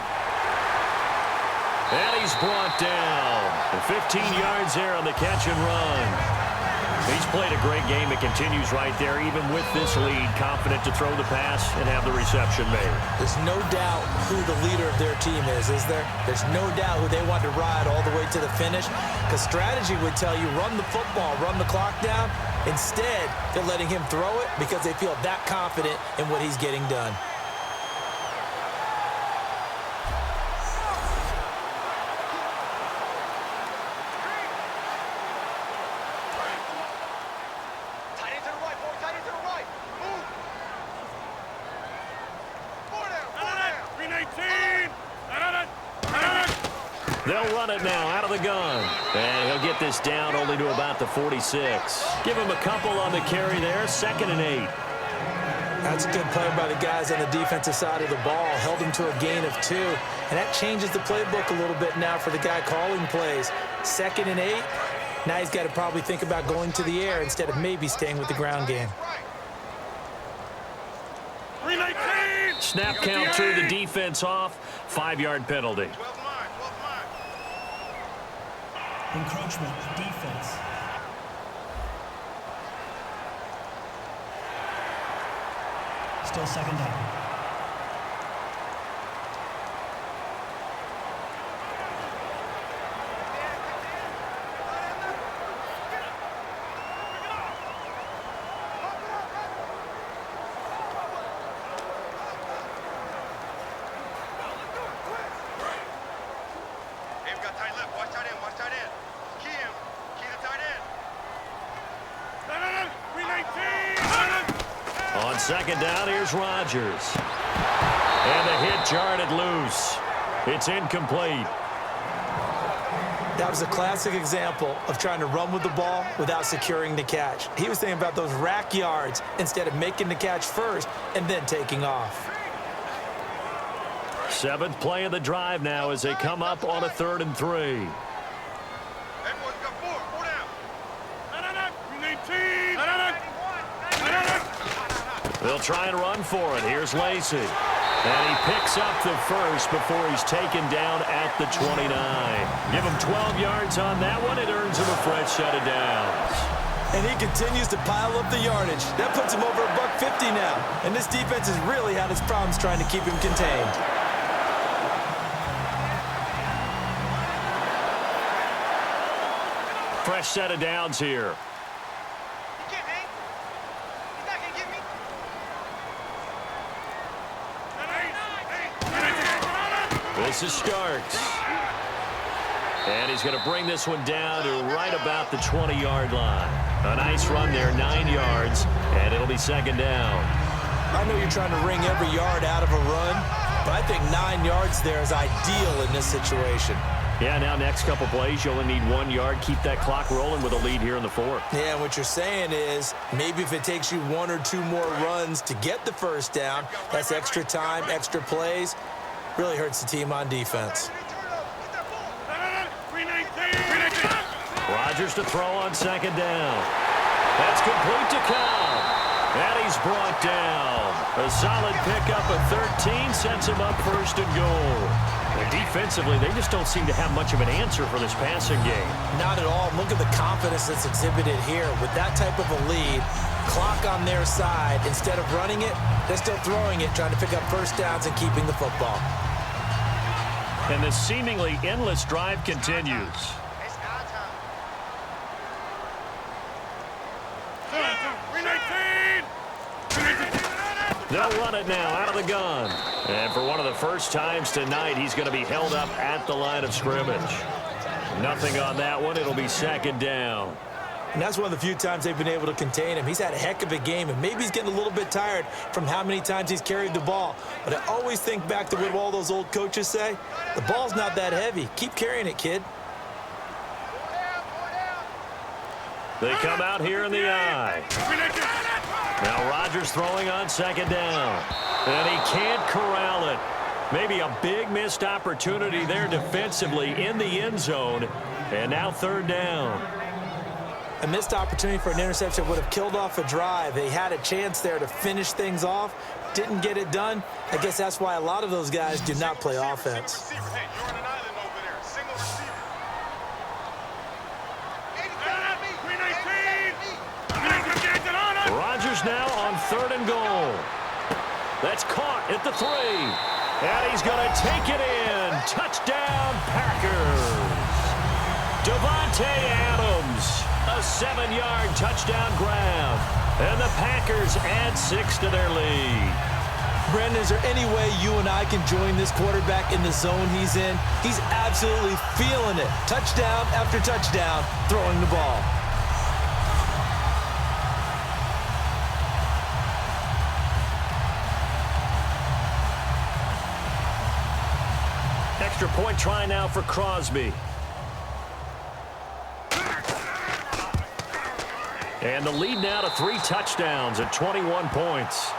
And he's brought down. And 15 yards there on the catch and run. He's played a great game. It continues right there, even with this lead. Confident to throw the pass and have the reception made. There's no doubt who the leader of their team is there? There's no doubt who they want to ride all the way to the finish. Because strategy would tell you, run the football, run the clock down. Instead, they're letting him throw it because they feel that confident in what he's getting done. They'll run it now out of the gun. And he'll get this down only to about the 46. Give him a couple on the carry there. 2nd and 8. That's a good play by the guys on the defensive side of the ball. Held him to a gain of 2. And that changes the playbook a little bit now for the guy calling plays. 2nd and 8. Now he's got to probably think about going to the air instead of maybe staying with the ground game. Snap count through the defense off. 5-yard penalty. Encroachment, defense. Still 2nd down. On 2nd down, here's Rodgers. And the hit jarred loose. It's incomplete. That was a classic example of trying to run with the ball without securing the catch. He was thinking about those rack yards instead of making the catch first and then taking off. 7th play of the drive now as they come up on a 3rd and 3. They'll try and run for it. Here's Lacey. And he picks up the first before he's taken down at the 29. Give him 12 yards on that one. It earns him a fresh set of downs. And he continues to pile up the yardage. That puts him over $150 now. And this defense has really had its problems trying to keep him contained. Fresh set of downs here. This is Starks. And he's going to bring this one down to right about the 20-yard line. A nice run there, 9 yards, and it'll be 2nd down. I know you're trying to wring every yard out of a run, but I think 9 yards there is ideal in this situation. Yeah, now next couple plays, you only need 1 yard. Keep that clock rolling with a lead here in the 4th. Yeah, what you're saying is maybe if it takes you 1 or 2 more runs to get the first down, that's extra time, extra plays. Really hurts the team on defense. Rodgers to throw on 2nd down. That's complete to Cobb. And he's brought down. A solid pickup of 13 sets him up 1st and goal. And defensively, they just don't seem to have much of an answer for this passing game. Not at all. Look at the confidence that's exhibited here. With that type of a lead, clock on their side, instead of running it, they're still throwing it, trying to pick up first downs and keeping the football. And this seemingly endless drive continues. They'll run it now out of the gun. And for one of the first times tonight, he's going to be held up at the line of scrimmage. Nothing on that one. It'll be 2nd down. And that's one of the few times they've been able to contain him. He's had a heck of a game, and maybe he's getting a little bit tired from how many times he's carried the ball. But I always think back to what all those old coaches say. The ball's not that heavy. Keep carrying it, kid. They come out here in the eye. Now Rodgers throwing on 2nd down. And he can't corral it. Maybe a big missed opportunity there defensively in the end zone. And now 3rd down. A missed opportunity for an interception would have killed off a drive. They had a chance there to finish things off. Didn't get it done. I guess that's why a lot of those guys do not play offense. Packers now on 3rd and goal. That's caught at the 3. And he's going to take it in. Touchdown, Packers. Davante Adams, a 7-yard touchdown grab. And the Packers add 6 to their lead. Brandon, is there any way you and I can join this quarterback in the zone he's in? He's absolutely feeling it. Touchdown after touchdown, throwing the ball. Extra point try now for Crosby. And the lead now to 3 touchdowns at 21 points.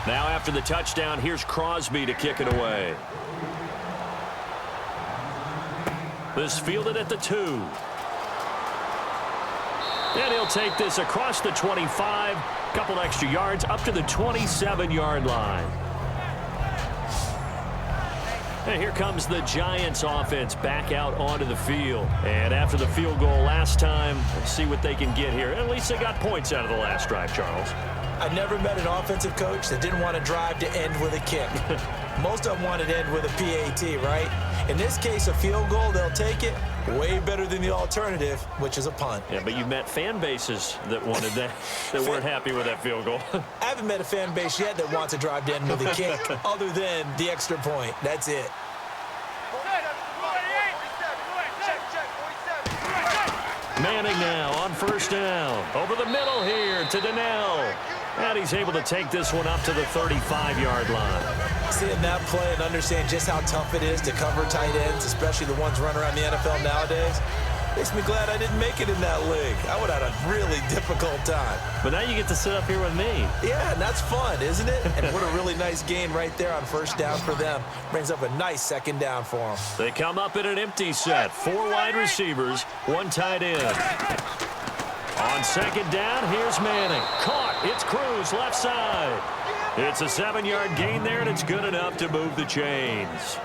Now after the touchdown, here's Crosby to kick it away. This fielded at the 2. And he'll take this across the 25, couple extra yards up to the 27-yard line. And here comes the Giants offense back out onto the field. And after the field goal last time, let's see what they can get here. At least they got points out of the last drive, Charles. I never met an offensive coach that didn't want to drive to end with a kick. Most of them wanted to end with a PAT, right? In this case, a field goal, they'll take it. Way better than the alternative, which is a punt. Yeah, but you met fan bases that wanted that, that weren't happy with that field goal. I haven't met a fan base yet that wants to drive to end with a kick other than the extra point. That's it. Manning now on 1st down. Over the middle here to Donnell. And he's able to take this one up to the 35-yard line. Seeing that play and understand just how tough it is to cover tight ends, especially the ones running around the NFL nowadays, makes me glad I didn't make it in that league. I would have had a really difficult time. But now you get to sit up here with me. Yeah, and that's fun, isn't it? And what a really nice gain right there on 1st down for them. Brings up a nice 2nd down for them. They come up in an empty set. 4 wide receivers, 1 tight end. On 2nd down, here's Manning. Caught. It's Cruz, left side. It's a 7-yard gain there, and it's good enough to move the chains.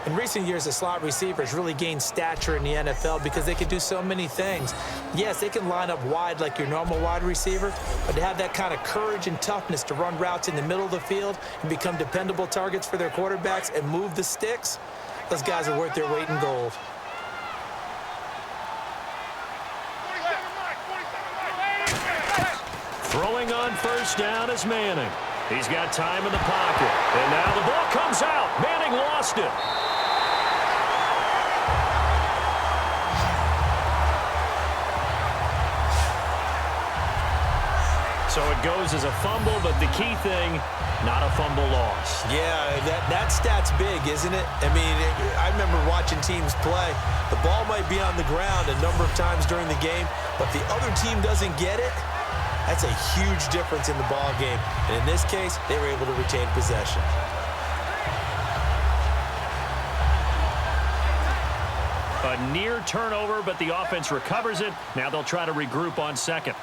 In recent years, the slot receivers really gained stature in the NFL because they can do so many things. Yes, they can line up wide like your normal wide receiver, but to have that kind of courage and toughness to run routes in the middle of the field and become dependable targets for their quarterbacks and move the sticks, those guys are worth their weight in gold. Throwing on 1st down is Manning. He's got time in the pocket. And now the ball comes out. Manning lost it. So it goes as a fumble, but the key thing, not a fumble loss. Yeah, that stat's big, isn't it? I mean, I remember watching teams play. The ball might be on the ground a number of times during the game, but if the other team doesn't get it, that's a huge difference in the ball game. And in this case, they were able to retain possession. A near turnover, but the offense recovers it. Now they'll try to regroup on 2nd.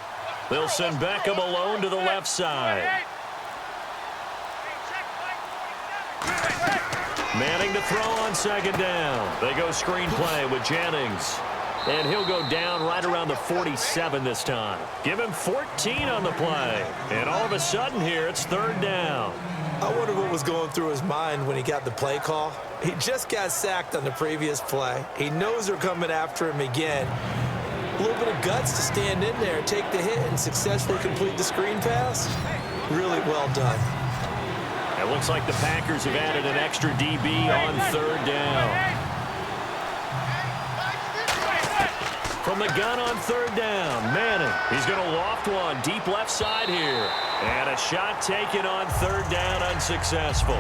They'll send Beckham alone to the left side. Manning to throw on 2nd down. They go screenplay with Jennings. And he'll go down right around the 47 this time. Give him 14 on the play. And all of a sudden here, it's 3rd down. I wonder what was going through his mind when he got the play call. He just got sacked on the previous play. He knows they're coming after him again. A little bit of guts to stand in there, take the hit, and successfully complete the screen pass. Really well done. It looks like the Packers have added an extra DB on 3rd down. From the gun on third down, Manning. He's going to loft one deep left side here. And a shot taken on third down, unsuccessful.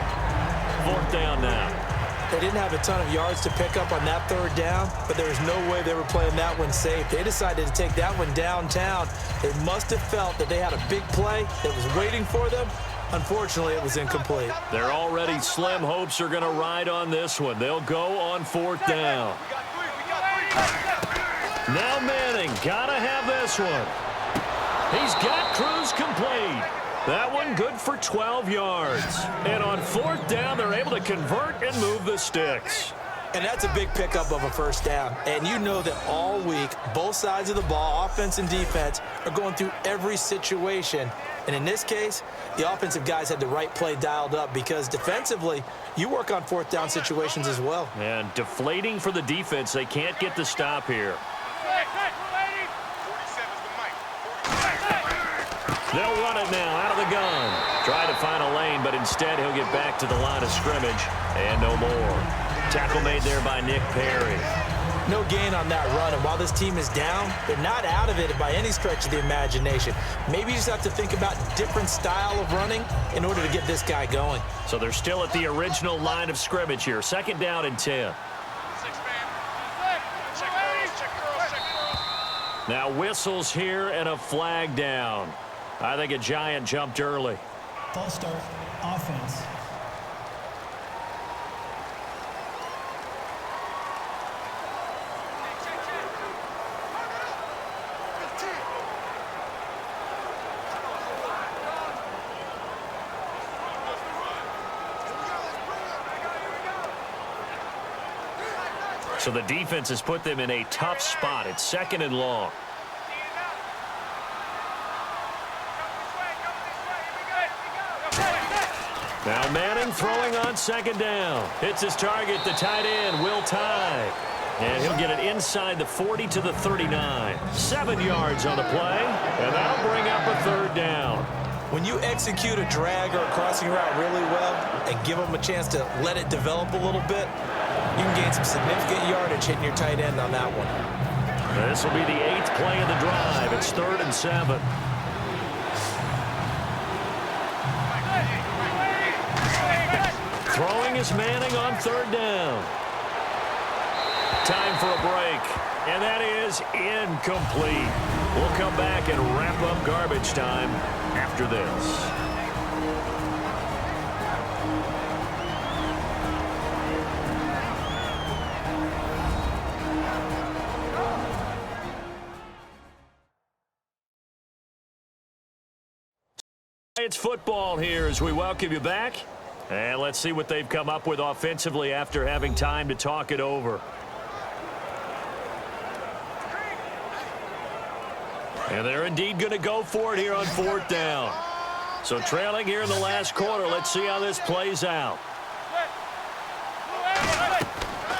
Fourth down now. They didn't have a ton of yards to pick up on that third down, but there was no way they were playing that one safe. They decided to take that one downtown. They must have felt that they had a big play that was waiting for them. Unfortunately, it was incomplete. Their already slim hopes are going to ride on this one. They'll go on fourth down. Now Manning, gotta have this one. He's got Cruz complete. That one good for 12 yards. And on fourth down, they're able to convert and move the sticks. And that's a big pickup of a first down. And you know that all week, both sides of the ball, offense and defense, are going through every situation. And in this case, the offensive guys had the right play dialed up because defensively, you work on fourth down situations as well. And deflating for the defense. They can't get the stop here. They'll run it now out of the gun. Try to find a lane, but instead he'll get back to the line of scrimmage. And no more. Tackle made there by Nick Perry. No gain on that run, and while this team is down, they're not out of it by any stretch of the imagination. Maybe you just have to think about a different style of running in order to get this guy going. So they're still at the original line of scrimmage here. Second down and 10. Now whistles here and a flag down. I think a Giant jumped early. False start, offense. So the defense has put them in a tough spot. It's second and long. Now Manning throwing on second down. Hits his target, the tight end, Will Tye. And he'll get it inside the 40 to the 39. 7 yards on the play, and that'll bring up a third down. When you execute a drag or a crossing route really well and give them a chance to let it develop a little bit, you can gain some significant yardage hitting your tight end on that one. This will be the 8th play of the drive. It's 3rd and 7. Throwing is Manning on third down. Time for a break, and that is incomplete. We'll come back and wrap up garbage time after this. It's football here as we welcome you back. And let's see what they've come up with offensively after having time to talk it over. And they're indeed going to go for it here on fourth down. So trailing here in the last quarter, let's see how this plays out.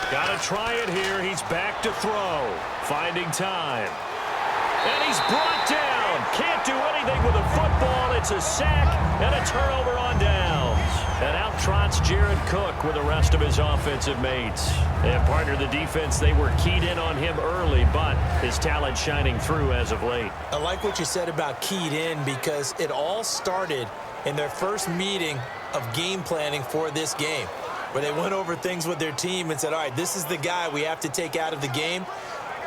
Got to try it here. He's back to throw. Finding time. And he's brought down. Can't do anything with a football. It's a sack and a turnover on downs. And out trots Jared Cook with the rest of his offensive mates. And partner, the defense, they were keyed in on him early, but his talent shining through as of late. I like what you said about keyed in because it all started in their first meeting of game planning for this game, where they went over things with their team and said, all right, this is the guy we have to take out of the game.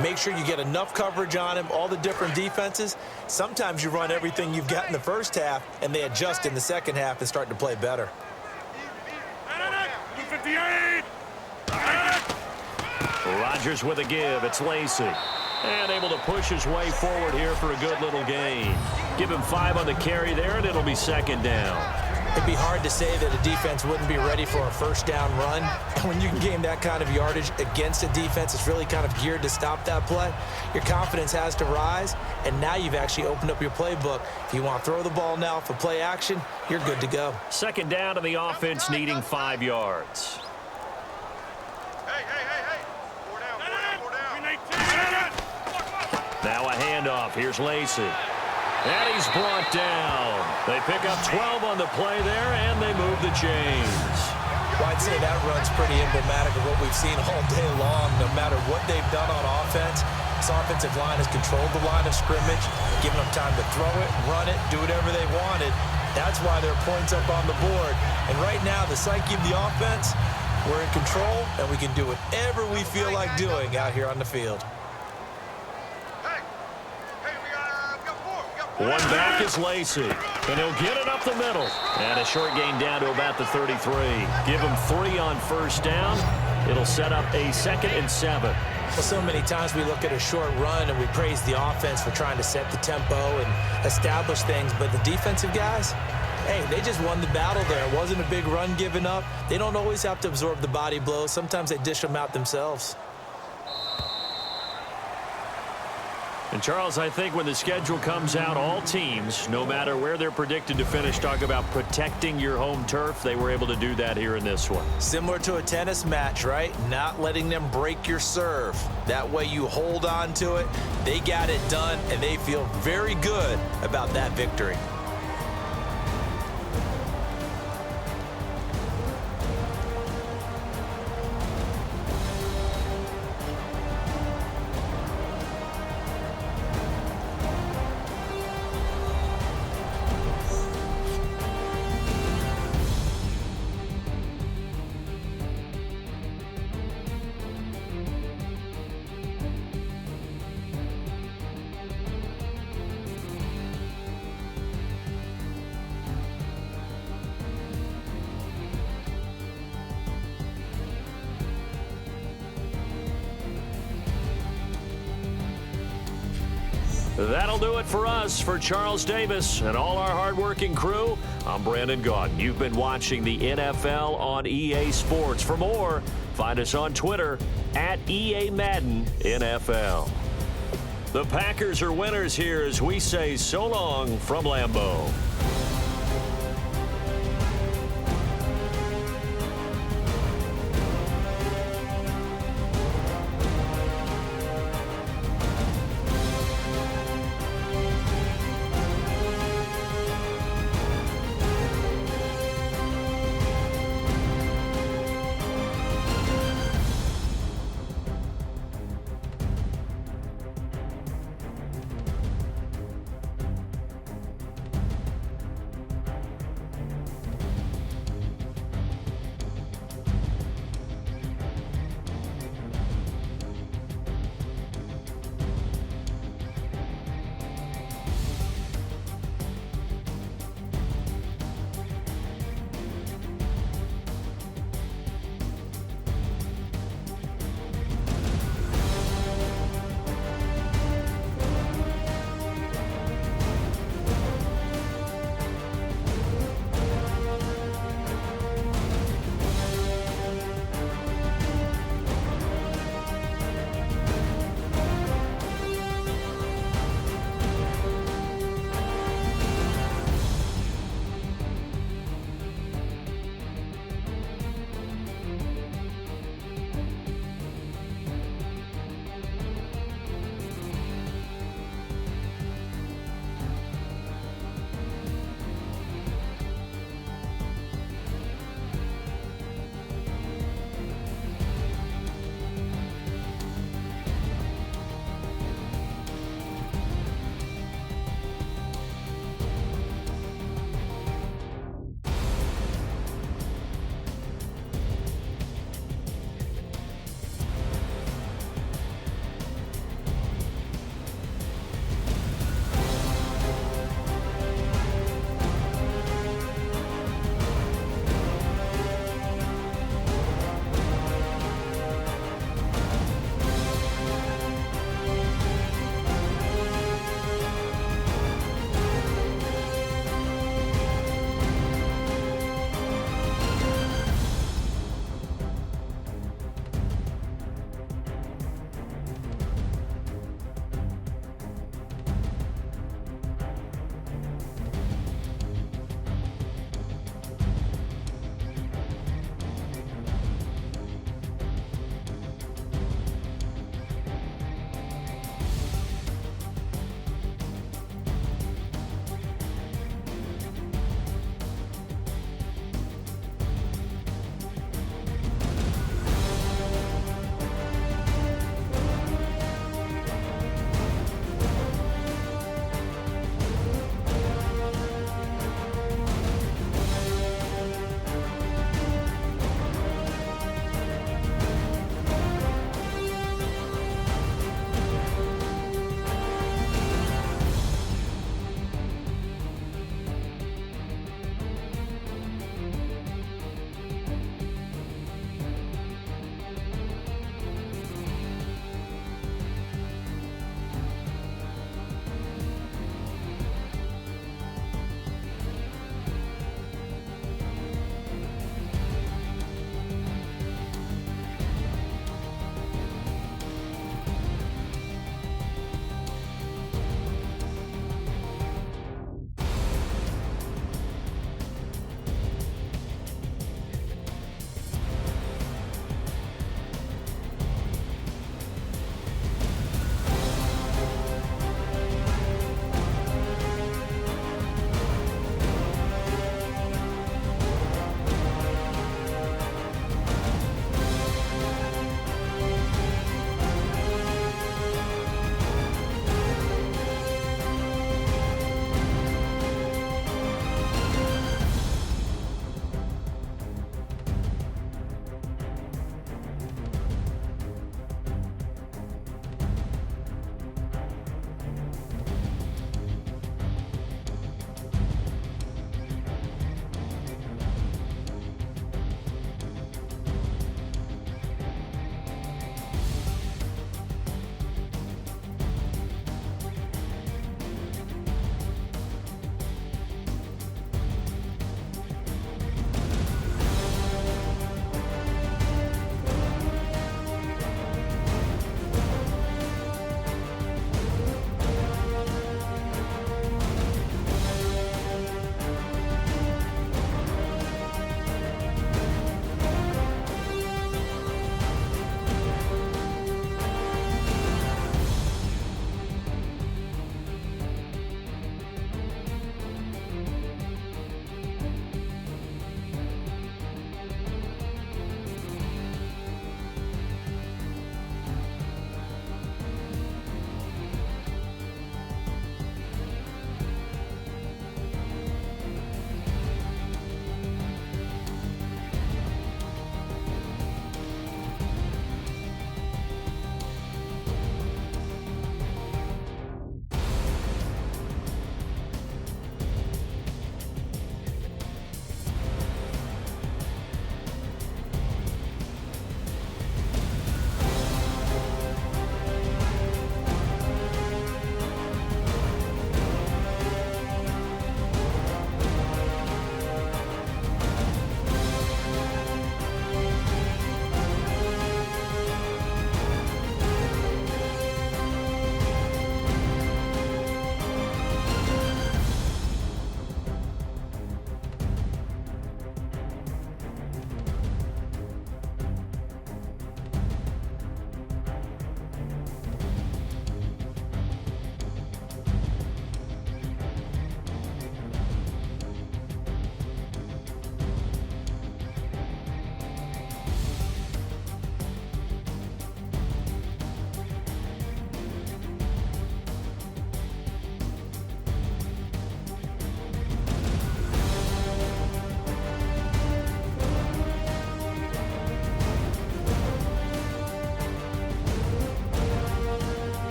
Make sure you get enough coverage on him, all the different defenses. Sometimes you run everything you've got in the first half, and they adjust in the second half and start to play better. 58. Rodgers with a give. It's Lacey. And able to push his way forward here for a good little gain. Give him 5 on the carry there, and it'll be second down. It'd be hard to say that a defense wouldn't be ready for a first down run. And when you can gain that kind of yardage against a defense that's really kind of geared to stop that play, your confidence has to rise, and now you've actually opened up your playbook. If you want to throw the ball now for play action, you're good to go. Second down to the offense needing 5 yards. Hey. 4 down. Now a handoff. Here's Lacey. And he's brought down. They pick up 12 on the play there, and they move the chains. Well, I'd say that run's pretty emblematic of what we've seen all day long. No matter what they've done on offense, This offensive line has controlled the line of scrimmage, giving them time to throw it, run it, do whatever they wanted. That's why there are points up on the board. And right now, the psyche of the offense, we're in control, and we can do whatever we feel like doing out here on the field. One back is Lacey, and he'll get it up the middle. And a short gain down to about the 33. Give him 3 on first down. It'll set up a 2nd and 7. Well, so many times we look at a short run and we praise the offense for trying to set the tempo and establish things, but the defensive guys, hey, they just won the battle there. It wasn't a big run given up. They don't always have to absorb the body blows. Sometimes they dish them out themselves. And, Charles, I think when the schedule comes out, all teams, no matter where they're predicted to finish, talk about protecting your home turf. They were able to do that here in this one. Similar to a tennis match, right? Not letting them break your serve. That way you hold on to it. They got it done, and they feel very good about that victory. That'll do it for us. For Charles Davis and all our hardworking crew, I'm Brandon Gaudin. You've been watching the NFL on EA Sports. For more, find us on Twitter at EA Madden NFL. The Packers are winners here as we say so long from Lambeau.